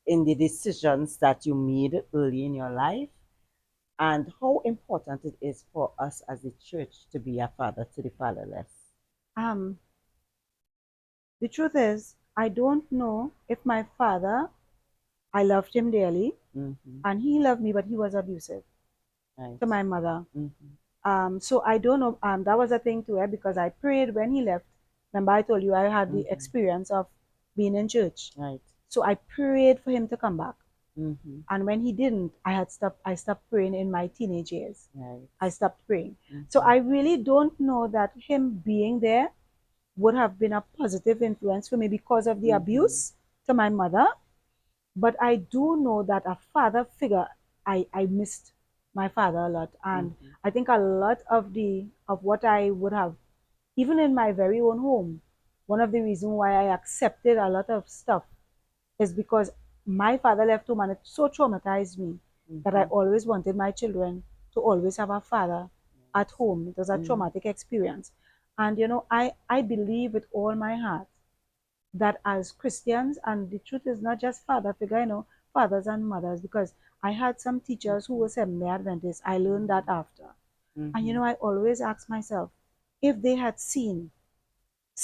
in the decisions that you made early in your life? And how important it is for us as a church to be a father to the fatherless? Um, the truth is, I don't know if my father, I loved him dearly, Mm-hmm. and he loved me, but he was abusive Right. to my mother. Mm-hmm. So I don't know. That was a thing too, because I prayed when he left. Remember, I told you I had the Mm-hmm. experience of being in church. Right. So I prayed for him to come back. Mm-hmm. And when he didn't, I stopped praying in my teenage years. Right. I stopped praying. So Mm-hmm. I really don't know that him being there would have been a positive influence for me because of the Mm-hmm. abuse to my mother. But I do know that a father figure, I missed my father a lot. And Mm-hmm. I think a lot of what I would have, even in my very own home, one of the reasons why I accepted a lot of stuff is because my father left home and it so traumatized me that I Mhm. always wanted my children to always have a father at Yes. home. It was a Mhm. traumatic experience. And I believe with all my heart that as Christians, and the truth is not just father figure, fathers and mothers, because I had some teachers who Mhm. were Seventh-day Adventists. I learned that after. And Mhm. I always ask myself, if they had seen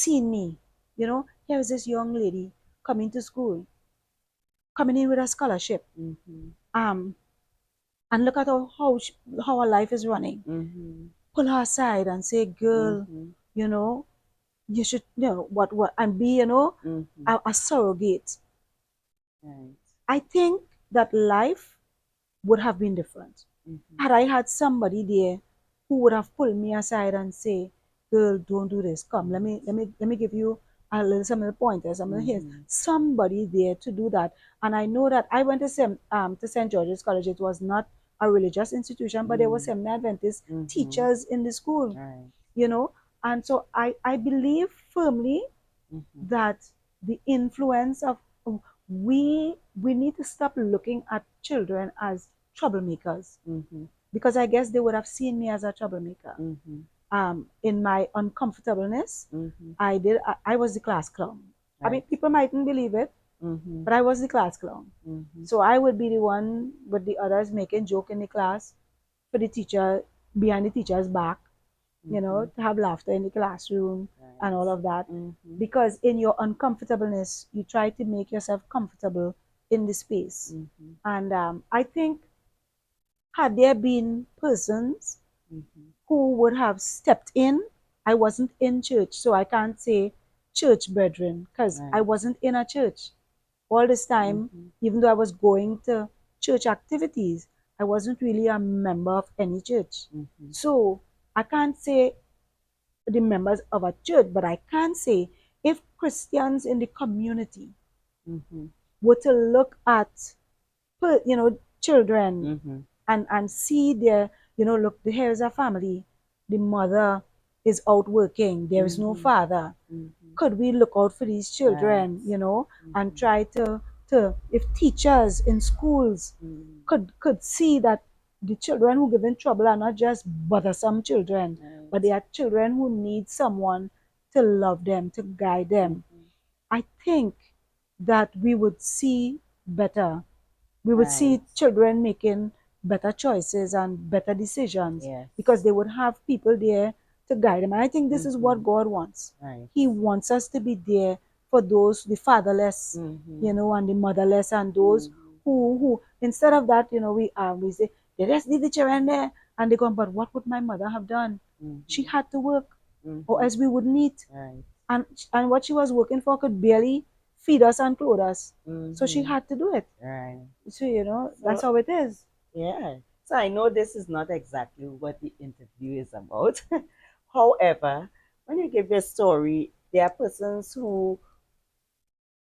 me, here is this young lady coming to school, coming in with a scholarship, Mhm. um, and look at how her life is running. Mhm. Pull her aside and say, girl, Mhm. you know, you should, what, and be, Mhm. a surrogate. Right. I think that life would have been different Mhm. had I had somebody there who would have pulled me aside and say, "Girl, don't do this. Come, Right. let me give you a little some of the pointers, some of the hints." Mhm. Somebody there to do that, and I know that I went to St. George's College. It was not a religious institution, but there were Mhm. Seventh Adventist Mhm. teachers in the school, Right. you know, and so I believe firmly Mhm. that the influence of we need to stop looking at children as troublemakers, Mhm. because I guess they would have seen me as a troublemaker. Mhm. In my uncomfortableness, Mhm. I was the class clown. I mean, Right. people mightn't believe it, Mhm. but I was the class clown. Mhm. So I would be the one with the others making joke in the class for the teacher, behind the teacher's back, Mhm. to have laughter in the classroom and Right. all of that. Mhm. Because in your uncomfortableness, you try to make yourself comfortable in the space. Mhm. And I think, had there been persons Mhm. who would have stepped in, I wasn't in church, so I can't say church brethren, because I Right. wasn't in a church all this time. Mhm. Even though I was going to church activities, I wasn't really a member of any church. Mhm. So I can't say the members of a church, but I can say, if Christians in the community Mhm. were to look at, children, Mhm. and see their, look, here's a family, the mother is out working, there is no Mhm. father. Mhm. Could we look out for these Right. children, and Mhm. try to if teachers in schools Mhm. could see that the children who give in trouble are not just bothersome children, but Right. they are children who need someone to love them, to guide them. Mhm. I think that we would see better. We would Right. see children making better choices and better decisions, Yes. because they would have people there to guide them. And I think this is what Mhm. God wants. Right. He wants us to be there for those, the fatherless, Mhm. and the motherless, and those Mhm. who instead of that, we say, they just leave the children there, and they go, but what would my mother have done? She Mhm. had to work, or Mhm. else we wouldn't eat. Right. And what she was working for could barely feed us and clothe us. So she Mhm. had to do it. Right. So, that's So how it is. yeah. So I know this is not exactly what the interview is about. However, when you give your story, there are persons who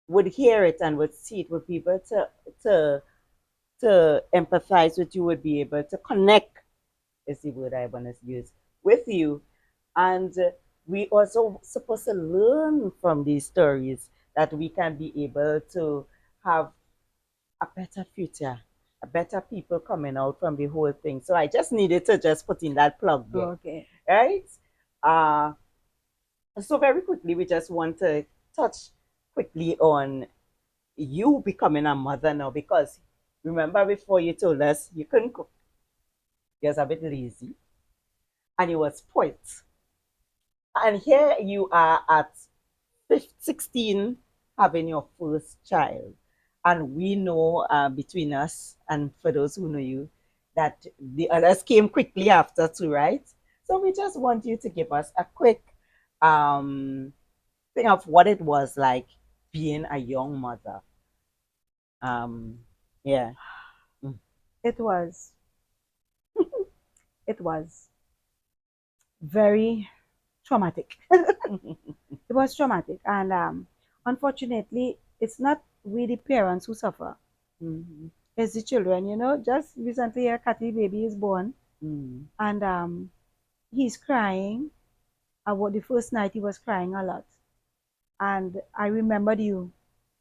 would hear it and would see it, would be able to to empathize with you, would be able to connect, is the word I want to use, with you. And we also supposed to learn from these stories that we can be able to have a better future, a better people coming out from the whole thing. So I just needed to just put in that plug there, Okay. right? Uh, so very quickly, we just want to touch quickly on you becoming a mother now, because remember before you told us you couldn't cook, you was a bit lazy, and you was spoilt. And here you are at 16 having your first child. And we know between us, and for those who know you, that the others came quickly after too, right? So we just want you to give us a quick um, thing of what it was like being a young mother. Um, yeah. Mm. It was. It was very traumatic. It was traumatic. And unfortunately, it's not we the parents who suffer. Mhm. It's the children, Just recently, a catty baby is born, Mm. and he's crying. The first night he was crying a lot. And I remembered you.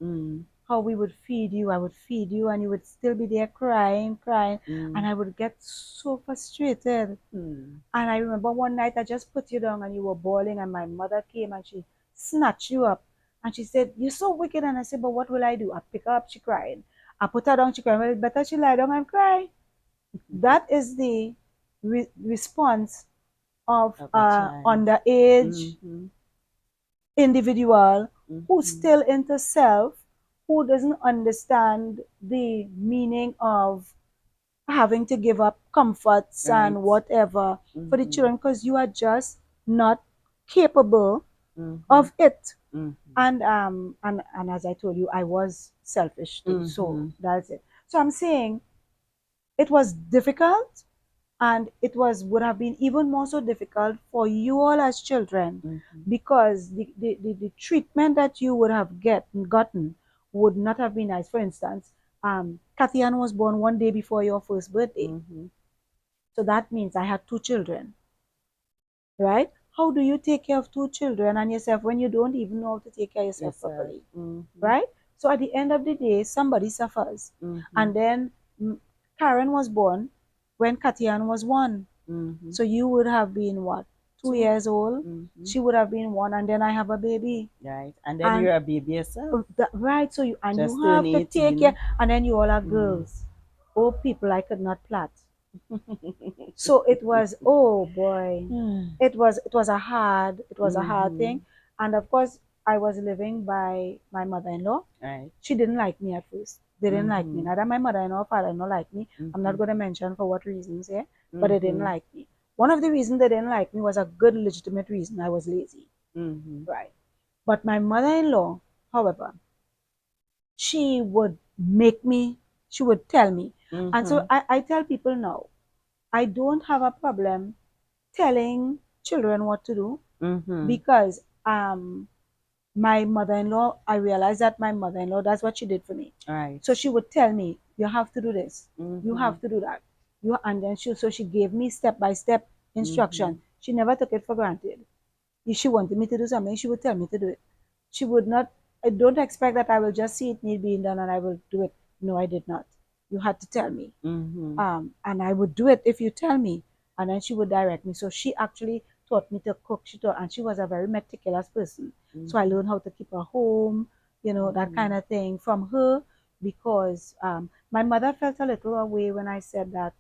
Mm. how we would feed you. I would feed you, and you would still be there crying, crying, and Mm. I would get so frustrated. Mm. And I remember one night I just put you down and you were bawling, and my mother came and she snatched you up and she said, "You're so wicked." And I said, "But what will I do?" I pick her up, she cried. I put her down, she cried. Well, it's better she lie down and cry. That is the response of Of a child. underage Mm-hmm. individual who's Mm-hmm. still into self, who doesn't understand the meaning of having to give up comforts Right. and whatever for the Mm-hmm. children because you are just not capable Mm-hmm. of it. Mm-hmm. And as I told you, I was selfish too. So Mm-hmm. that's it. So I'm saying it was difficult, and it was would have been even more so difficult for you all as children, Mm-hmm. because the treatment that you would have gotten would not have been nice. For instance, Kathy Ann was born one day before your first birthday. Mm-hmm. So that means I had two children, right? How do you take care of two children and yourself when you don't even know how to take care of yourself Yourself. properly, Mm-hmm. right? So at the end of the day, somebody suffers. Mm-hmm. And then Karen was born when Katian was one. Mm-hmm. So you would have been what, two Two. years old? Mm-hmm. She would have been one, and then I have a baby. Right. And then And you're a baby yourself. right, so you Just turned have to take care, 18. and then you all are Mm. girls. Oh, people, I could not plait. So it was, oh boy, it was a hard Mm-hmm. thing. And of course, I was living by my mother-in-law. Right. She didn't like me at first. They didn't like me. Mm-hmm. Neither my mother-in-law or father-in-law liked me. I'm not Mm-hmm. going to mention for what reasons here, but they didn't Mm-hmm. like me. One of the reasons they didn't like me was a good legitimate reason. I was lazy, Mm-hmm. right? But my mother-in-law, however, she would make me, she would tell me. And so Mm-hmm. I tell people now, I don't have a problem telling children what to do, Mm-hmm. because my mother-in-law, I realized that my mother-in-law, that's what she did for me. Right. So she would tell me, you have to do this, you Mm-hmm. have to do that, and then she gave me step by step Mm-hmm. instruction. She never took it for granted. If she wanted me to do something, she would tell me to do it. She would not, I don't expect that I will just see it need being done and I will do it. No, I did not. You had to tell me. Mm-hmm. And I would do it if you tell me. And then she would direct me. So she actually taught me to cook. And she was a very meticulous person. So I Mm-hmm. learned how to keep a home, that Mm-hmm. kind of thing from her, because my mother felt a little away when I said that,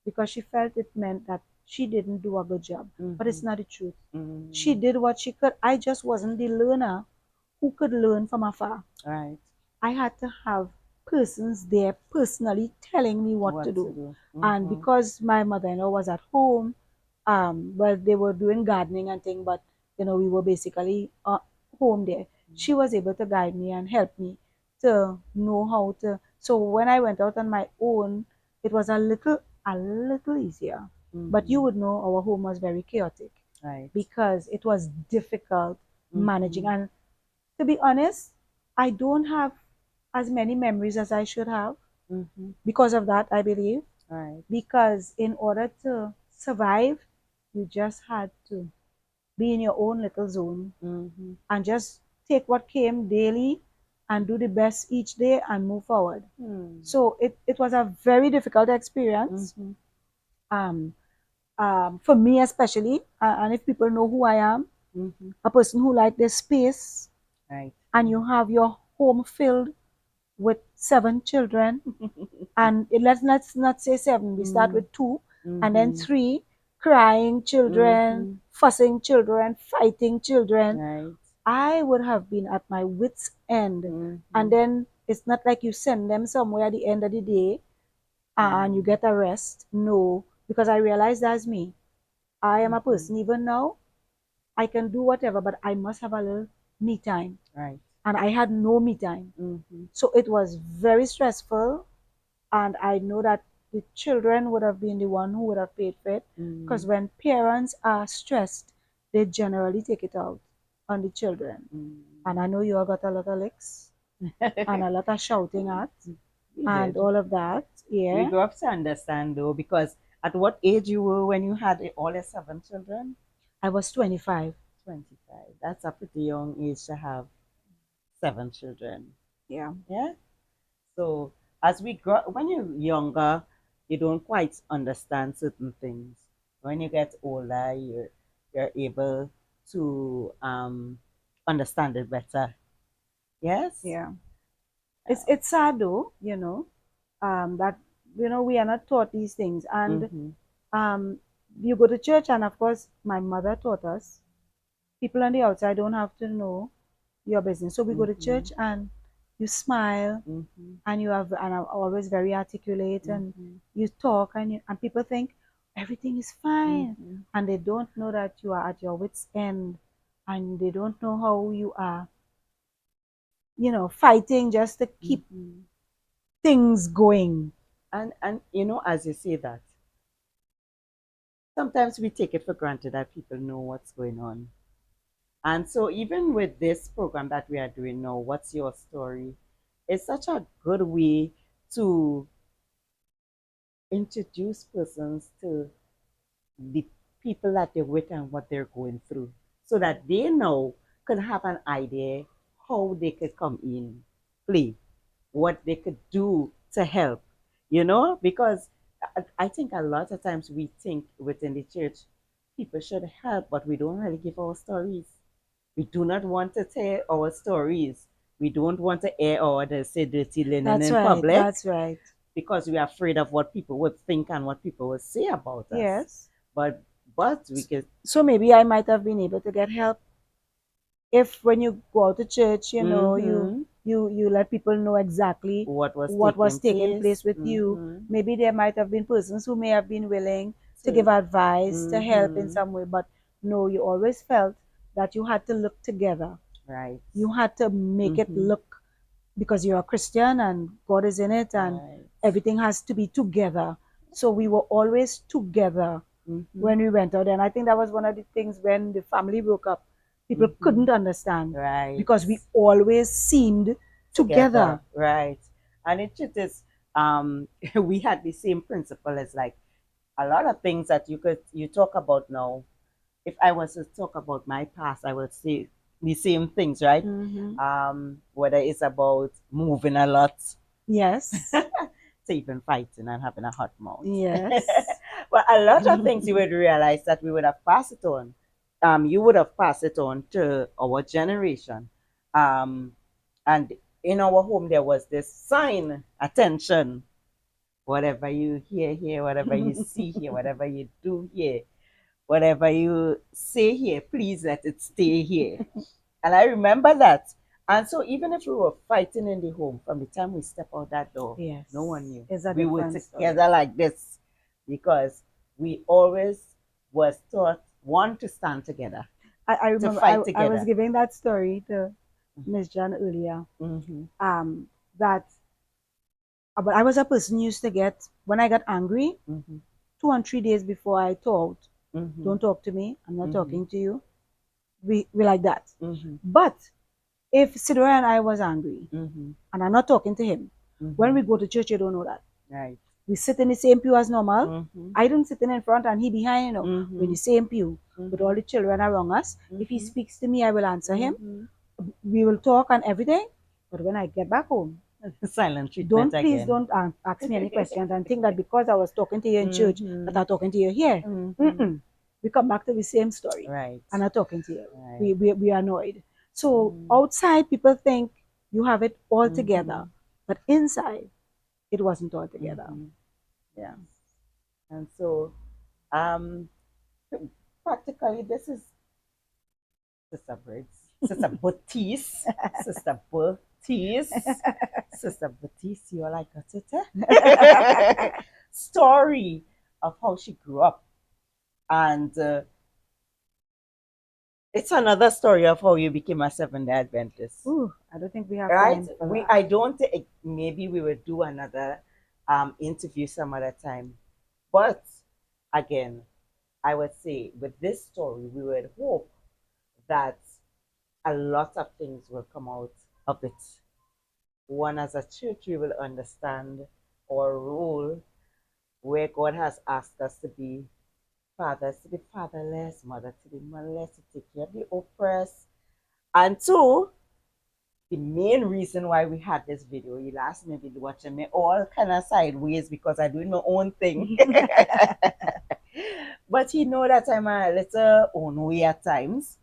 because she felt it meant that she didn't do a good job. But Mm-hmm. it's not the truth. She Mm-hmm. did what she could. I just wasn't the learner who could learn from afar. Right. I had to have persons there personally telling me what to What to do. do. And Mm-hmm. because my mother-in-law was at home, well, they were doing gardening and thing, but we were basically home there. She was able to guide me and help me to know how to. So when I went out on my own, it was a little easier. But you Mm-hmm. would know our home was very chaotic Right. because it was difficult managing. Mm-hmm. And to be honest, I don't have as many memories as I should have Mm-hmm. because of that, I believe. Right. Because in order to survive, you just had to be in your own little zone Mm-hmm. and just take what came daily and do the best each day and move forward. Mm-hmm. So it was a very difficult experience, Mm-hmm. um, for me especially. And if people know who I am, Mm-hmm. a person who like this space, Right. and you have your home filled with 7 children, and let's not say 7, we start Mm-hmm. with 2, and then Mm-hmm. 3 crying children, Mm-hmm. fussing children, fighting children. Right. I would have been at my wits end. And Mm-hmm. then it's not like you send them somewhere at the end of the day and you Mm-hmm. get a rest. No, because I realize that's me. I am a Mm-hmm. person, even now I can do whatever, but I must have a little me time, Right. and I had no me time. Mm-hmm. So it was very stressful, and I know that the children would have been the one who would have paid for it, because Mm-hmm. when parents are stressed, they generally take it out on the children. And I know you all got a lot of licks and a lot of shouting at We and did. all of that. We Yeah, grew up to understand though, because at what age you were when you had all your 7 children? I was 25. 25. That's a pretty young age to have 7 children. Yeah. Yeah. So as we grow, when you're younger, you don't quite understand certain things. When you get older, you're able to understand it better. Yes. Yeah. Yeah. It's sad though, that we are not taught these things. And Mm-hmm. um, you go to church, and of course, my mother taught us people on the outside don't have to know your business. So we go to Mm-hmm. church, and you smile, Mm-hmm. and and are always very articulate, and Mm-hmm. you talk, and people think everything is fine, Mm-hmm. and they don't know that you are at your wits' end, and they don't know how you are, fighting just to keep Mm-hmm. things going. And as you say that, sometimes we take it for granted that people know what's going on. And so even with this program that we are doing now, What's Your Story? It's such a good way to introduce persons to the people that they're with and what they're going through so that they know, can have an idea how they could come in, play, what they could do to help, because I think a lot of times we think within the church people should help, but we don't really give our stories. We do not want to tell our stories. We don't want to air our dirty linen That's in right. public That's right. because we are afraid of what people would think and what people would say about us. Yes. But we could. So maybe I might have been able to get help if when you go out to church, Mm-hmm. you let people know exactly What was what was taking taking place place? with you. Mm-hmm. Maybe there might have been persons who may have been willing to give To. advice, to help in Mm-hmm. some way, but no, you always felt that you had to look together. Right. You had to make it Mm-hmm. look, because you're a Christian and God is in it, and Right. everything has to be together. So we were always together Mm-hmm. when we went out. And I think that was one of the things when the family broke up, people Mm-hmm. couldn't understand Right. because we always seemed Together. together. Right. And it just is. We had the same principle as like a lot of things that you talk about now. If I was to talk about my past, I would say the same things, right? Hmm. Whether it's about moving a lot Yes. to even fighting and having a hot mouth. Yes. But a lot of things you would realize that we would have passed it on. You would have passed it on to our generation. Um, and in our home, there was this sign, attention, whatever you hear here, whatever you see here, whatever you do here, whatever you say here, please let it stay here. And I remember that. And so even if we were fighting in the home, from the time we step out that door, no one Yes. knew. It's a We were different story. together like this because we always was taught one to stand together, I to remember fight I was together. giving that story to Miss Jan earlier. Mm-hmm. That but I was a person who used to get, when I got angry, Mm-hmm. 2 and 3 days before I talked, Mm-hmm. don't talk to me. I'm not Mm-hmm. talking to you. We like that. Mm-hmm. But if Sidora and I was angry Mm-hmm. and I'm not talking to him, when Mm-hmm. we go to church, you don't know that. Right. We sit in the same pew as normal. Mm-hmm. I don't sit in front and he behind, We're in Mm-hmm. the same pew with all Mm-hmm. the children around us. If he Mm-hmm. speaks to me, I will answer him. Mm-hmm. We will talk and everything. But when I get back home, Silent treatment don't please again. don't ask me any questions and think that because I was talking to you in church that Mm-hmm. I'm talking to you here. Mm-hmm. Mm-mm. We come back to the same story Right. and I'm talking to you. Right. We are annoyed. So Mm-hmm. outside, people think you have it all Mm-hmm. together, but inside, it wasn't all together. Mm-hmm. Yeah. And so, um, practically, this is Sister Briggs, Sister Baptiste, Sister Baptiste, Sister Baptiste, you are like a tete. Story of how she grew up. And it's another story of how you became a Seventh-day Adventist. Ooh, I don't think we have Right? time for We that. I don't think maybe we would do another interview some other time. But again, I would say with this story, we would hope that a lot of things will come out of it. One, as a church, we will understand our role where God has asked us to be fathers to the fatherless, mother to the motherless, to take care of the oppressed. And two, the main reason why we had this video. You last me be watching me all kind of sideways because I doing my own thing. But he know that I'm a little on way at times.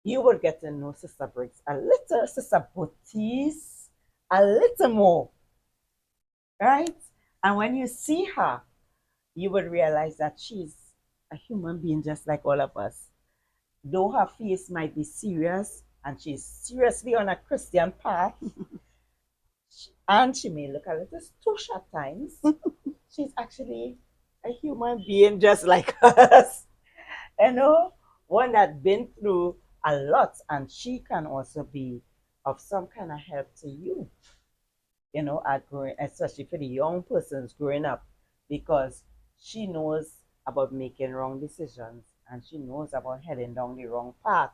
You will get to know Sister Briggs a little, Sister Baptiste a little more, right? And when you see her, you will realize that she's a human being just like all of us. Though her face might be serious and she's seriously on a Christian path, and she may look a little stush at times, she's actually a human being just like us. You know, one that's been through a lot, and she can also be of some kind of help to you, at growing, especially for the young persons growing up, because she knows about making wrong decisions and she knows about heading down the wrong path.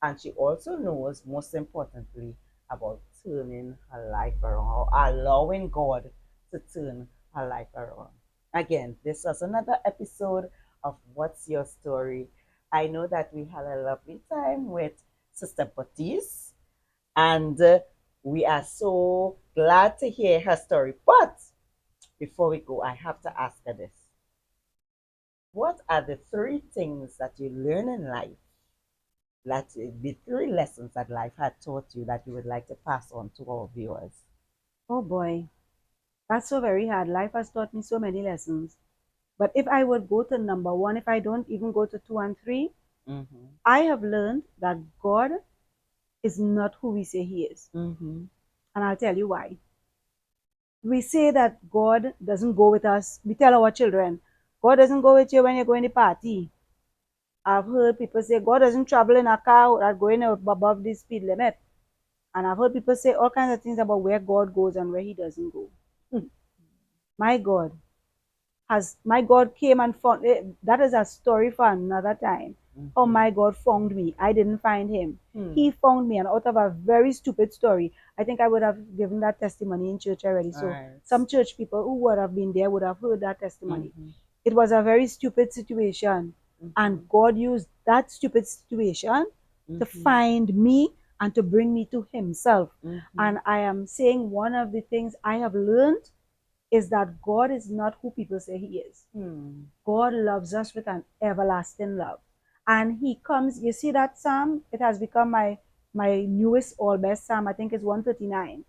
And she also knows, most importantly, about turning her life around or allowing God to turn her life around. Again, this was another episode of What's Your Story? I know that we had a lovely time with Sister Baptiste, and we are so glad to hear her story. But before we go, I have to ask her this. What are the three things that you learn in life, that the three lessons that life had taught you that you would like to pass on to our viewers? Oh boy, that's so very hard. Life has taught me so many lessons. But if I would go to number one, if I don't even go to two and three, Mm-hmm. I have learned that God is not who we say He is. Mm-hmm. And I'll tell you why. We say that God doesn't go with us. We tell our children, God doesn't go with you when you're going to party. I've heard people say God doesn't travel in a car that's going above the speed limit. And I've heard people say all kinds of things about where God goes and where He doesn't go. My God my God came and found that is a story for another time. Oh, my God found me. I didn't find him. He found me, and out of a very stupid story, I think I would have given that testimony in church already. So Right. some church people who would have been there would have heard that testimony. Mm-hmm. It was a very stupid situation, and God used that stupid situation to find me and to bring me to Himself. And I am saying one of the things I have learned is that God is not who people say He is. God loves us with an everlasting love. And He comes, you see that psalm? It has become my newest all best psalm. I think it's 139,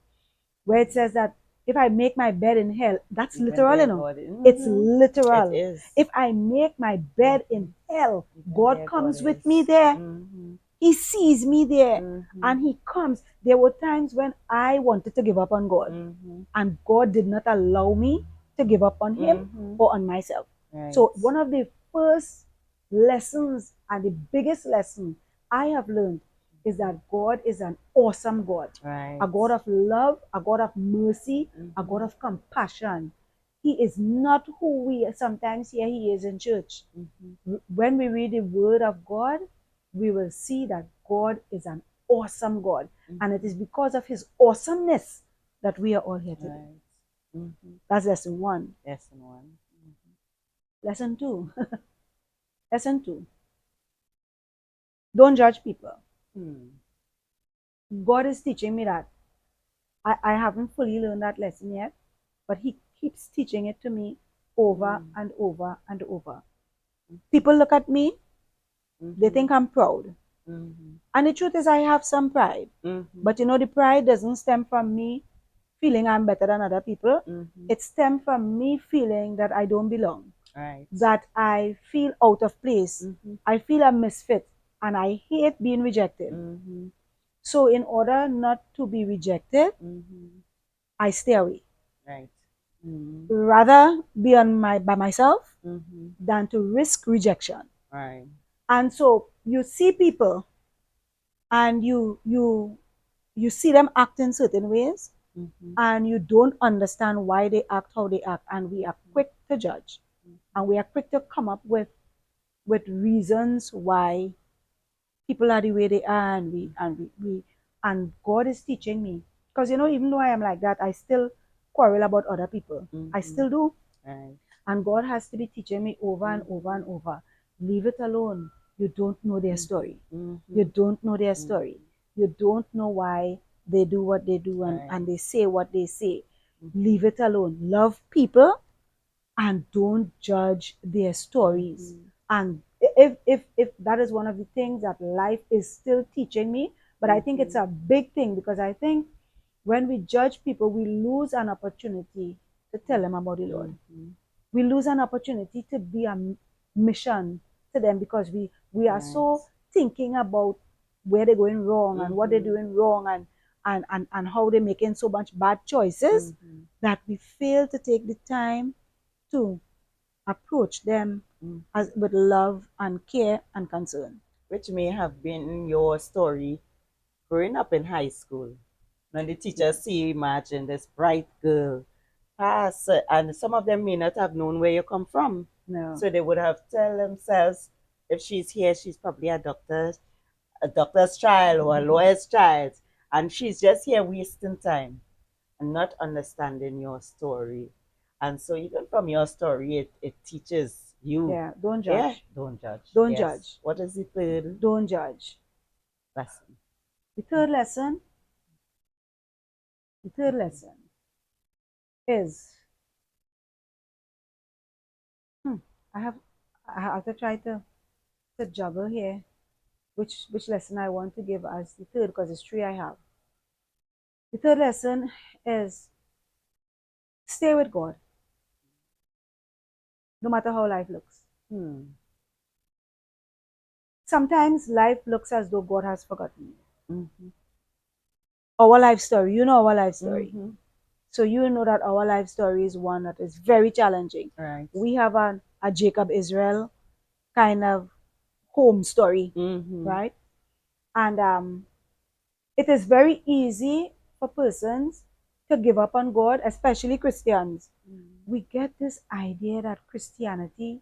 where it says that if I make my bed in hell, that's Even literal, there, you know. God It's It literal. is. If I make my bed in hell, Even God there, comes God with is. me there. Mm-hmm. He sees me there Mm-hmm. and He comes. There were times when I wanted to give up on God, and God did not allow me to give up on Him or on myself. Right. So, one of the first lessons and the biggest lesson I have learned is that God is an awesome God, Right. a God of love, a God of mercy, a God of compassion. He is not who we sometimes hear He is in church. When we read the Word of God, we will see that God is an awesome God. And it is because of His awesomeness that we are all here today. Right. That's lesson one. Lesson one. Lesson two. Lesson two. Don't judge people. God is teaching me that. I haven't fully learned that lesson yet, but He keeps teaching it to me over and over and over. People look at me, they think I'm proud. And the truth is, I have some pride. But the pride doesn't stem from me feeling I'm better than other people. It stems from me feeling that I don't belong. Right. That I feel out of place. I feel a misfit. And I hate being rejected. So, in order not to be rejected, I stay away. Right. Rather be by myself than to risk rejection. Right. And so you see people and you see them act in certain ways, and you don't understand why they act how they act, and we are quick to judge, and we are quick to come up with reasons why people are the way they are, and God is teaching me, because even though I am like that, I still quarrel about other people. I still do. Right. And God has to be teaching me over and over and over. Leave it alone. You don't know their story. You don't know their story. You don't know why they do what they do, and, Right. and they say what they say. Mhm. Leave it alone. Love people and don't judge their stories. Mhm. And if that is one of the things that life is still teaching me, but I think it's Mhm. a big thing, because I think when we judge people, we lose an opportunity to tell them about the Lord. Mhm. We lose an opportunity to be a mission to them, because we are Right. so thinking about where they're going wrong and what they're Mhm. doing wrong, and how they're making so much bad choices, Mhm. that we fail to take the time to approach them Mhm. as with love and care and concern. Which may have been your story growing up in high school. When the teachers Yes. see you, imagine this bright girl pass, and some of them may not have known where you come from. No. So they would have tell themselves, if she's here, she's probably a doctor's child or a lawyer's child, and she's just here wasting time and not understanding your story. And so even from your story, it teaches you, Yeah. Don't yeah, judge. don't judge. Don't Yes. judge. What is the third Don't judge. lesson? The third lesson. The third lesson is, hmm, I have I have to try to juggle here which lesson I want to give as the third, because it's three I have. The third lesson is stay with God, no matter how life looks. Hmm. Sometimes life looks as though God has forgotten you. Mm-hmm. Our life story, you know our life story. Mm-hmm. So you know that our life story is one that is very challenging. Right. We have a Jacob Israel kind of home story, Mm-hmm. right? And it is very easy for persons to give up on God, especially Christians. We get this idea that Christianity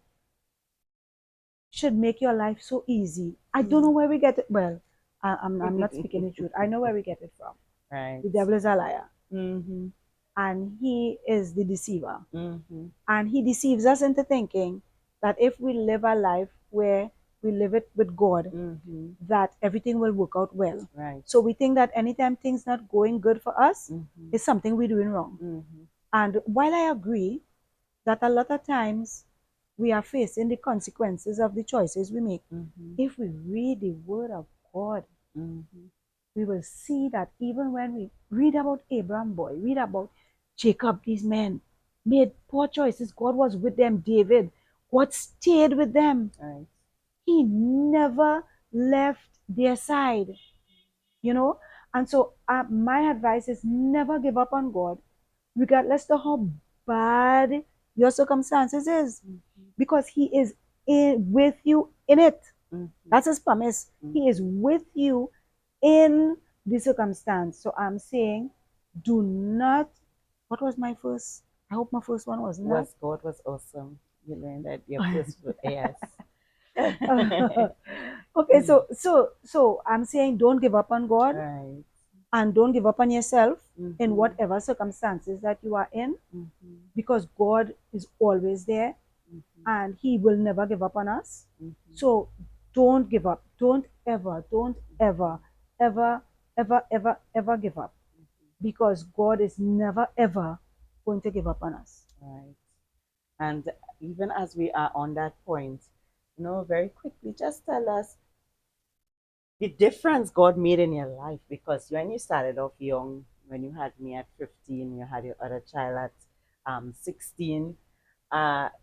should make your life so easy. I don't know where we get it. Well, I'm not speaking the truth. I know where we get it from. Right. The devil is a liar, Mm-hmm. and he is the deceiver. Mm-hmm. And he deceives us into thinking that if we live a life where we live it with God, Mm-hmm. that everything will work out well. Right. So we think that anytime things not going good for us Mm-hmm. is something we're doing wrong. Mm-hmm. And while I agree that a lot of times we are facing the consequences of the choices we make, Mm-hmm. if we read the word of God, Mm-hmm. we will see that even when we read about Abraham boy, read about Jacob, these men made poor choices. God was with them. David, God stayed with them. Right. He never left their side, you know. And so my advice is never give up on God, regardless of how bad your circumstances is, Mm-hmm. because He is with you in it. Mm-hmm. That's His promise. He is with you in the circumstance. So I'm saying, do not. What was my first? I hope my first one wasn't that. Was God was awesome. You learned that your first yes. Okay, so I'm saying, don't give up on God, Right. and don't give up on yourself in Mm-hmm. whatever circumstances that you are in, Mm-hmm. because God is always there Mm-hmm. and He will never give up on us. Mm-hmm. So don't give up. Don't ever, ever, ever, ever, ever give up, because God is never, ever going to give up on us. Right. And even as we are on that point, very quickly, just tell us the difference God made in your life, because when you started off young, when you had me at 15, you had your other child at 16,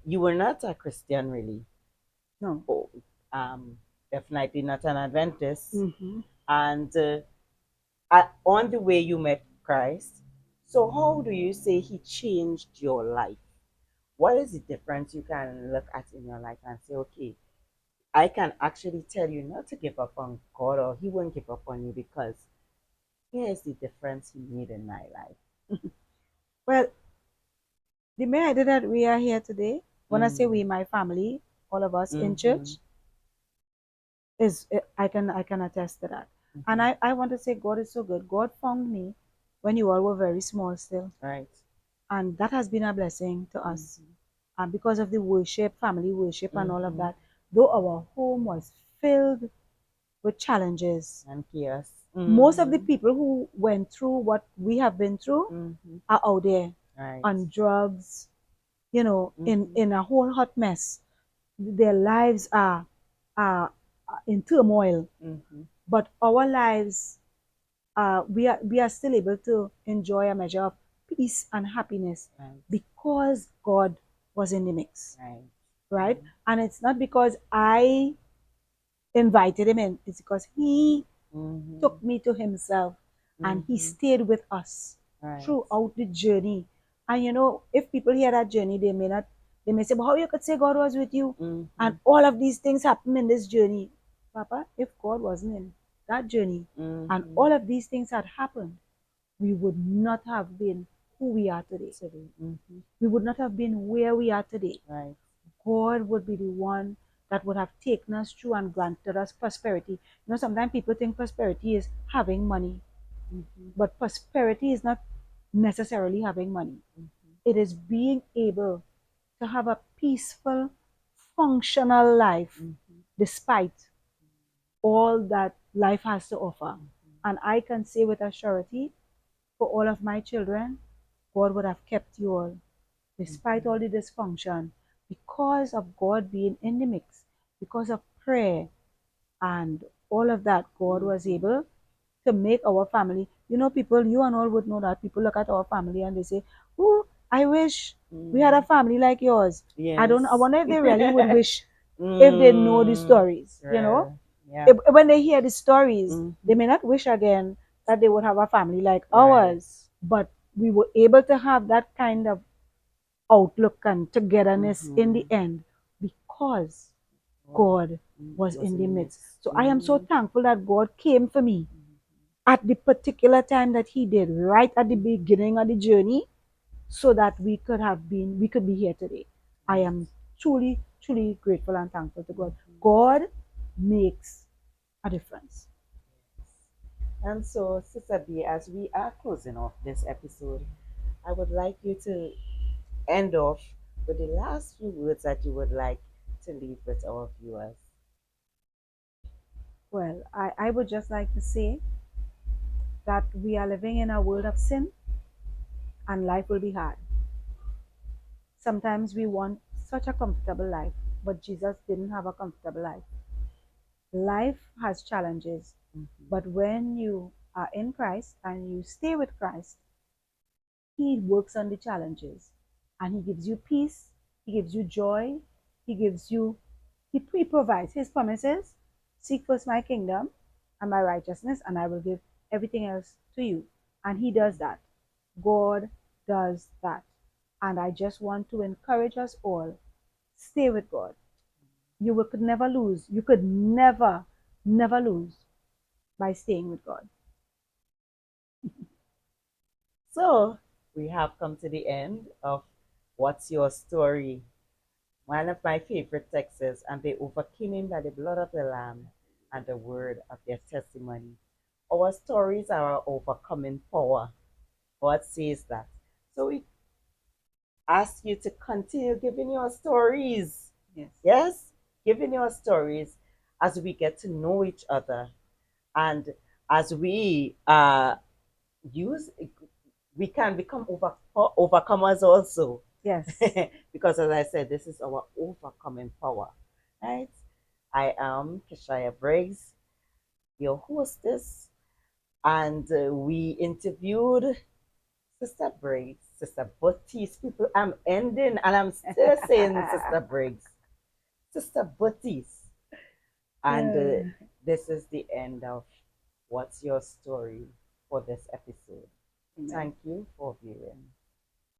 you were not a Christian really. No. Oh, definitely not an Adventist. Mm-hmm. And on the way you met Christ, so how do you say He changed your life? What is the difference you can look at in your life and say, okay, I can actually tell you not to give up on God, or He won't give up on you, because here is the difference He made in my life. Well, the main idea that we are here today, when I say Mm, we, my family, all of us in mm-hmm, church, is I can attest to that. And mm-hmm, I want to say God is so good. God found me when you all were very small still, right. and that has been a blessing to us. Mm-hmm, And because of the worship, family worship, and all of mm-hmm. that, though our home was filled with challenges And chaos. Most of the Mhm. people who went through what we have been through Mhm. are out there Right. on drugs, you know, Mhm. in a whole hot mess. Their lives are in turmoil, Mhm. but our lives, we are still able to enjoy a measure of peace and happiness Right. because God was in the mix, Right. right? Mhm. And it's not because I invited him in, it's because he Mhm. took me to himself and he Mhm. stayed with us Right. throughout the journey. And you know, if people hear that journey, they may say, "But how you could say God was with you? And Mhm. all of these things happen in this journey." Papa, if God wasn't in that journey and Mhm. all of these things had happened, we would not have been who we are today. City. Mhm. We would not have been where we are today. Right. God would be the one that would have taken us through and granted us prosperity. You know, sometimes people think prosperity is having money, Mhm. but prosperity is not necessarily having money. Mhm. It is being able to have a peaceful, functional life Mhm. despite all that life has to offer. Mhm. And I can say with a surety, for all of my children, God would have kept you all despite all Mhm. the dysfunction because of God being in the mix, because of prayer and all of that. God was Mhm. able to make our family. You know, people, you and all would know that people look at our family and they say, "Oh, I wish we had a Mhm. family like yours." I don't. I Yes. wonder if they really would wish if they know the Mm. stories. You know, Yeah. Yeah. when they hear the stories, they Mhm. may not wish again that they would have a family like Right. ours. But we were able to have that kind of outlook and togetherness in the Mhm. end because God God was was in in the the midst. midst. So I am so Mhm. thankful that God came for me Mhm. at the particular time that He did, right at the Mhm. beginning of the journey, so that we could be here today. I Right. am truly, truly grateful and thankful to God. Mhm. God makes a difference. And so, Sister B, as we are closing off this episode, I would like you to end off with the last few words that you would like to leave with our viewers. Well, I would just like to say that we are living in a world of sin and life will be hard. Sometimes we want such a comfortable life, but Jesus didn't have a comfortable life. Life has challenges, Mhm. but when you are in Christ and you stay with Christ, He works on the challenges and He gives you peace, He gives you joy, He gives you, He provides His promises. Seek first my kingdom and my righteousness, and I will give everything else to you. And He does that. God does that. And I just want to encourage us all, stay with God. Could never lose. You could never, never lose by staying with God. So, we have come to the end of What's Your Story? One of my favorite texts, and they overcame him by the blood of the Lamb and the word of their testimony. Our stories are our overcoming power. God says that. So we ask you to continue giving your stories. Yes. Yes? Giving your stories as we get to know each other and as we use we can become overcomers also. Yes. Because as I said, this is our overcoming power. Right? I am Keshaya Briggs, your hostess, and we interviewed Sister Briggs, Sister Baptiste. People, I'm ending and I'm still saying Sister Briggs, Sister Baptiste. And this is the end of What's Your Story for this episode. Amen. Thank you for viewing.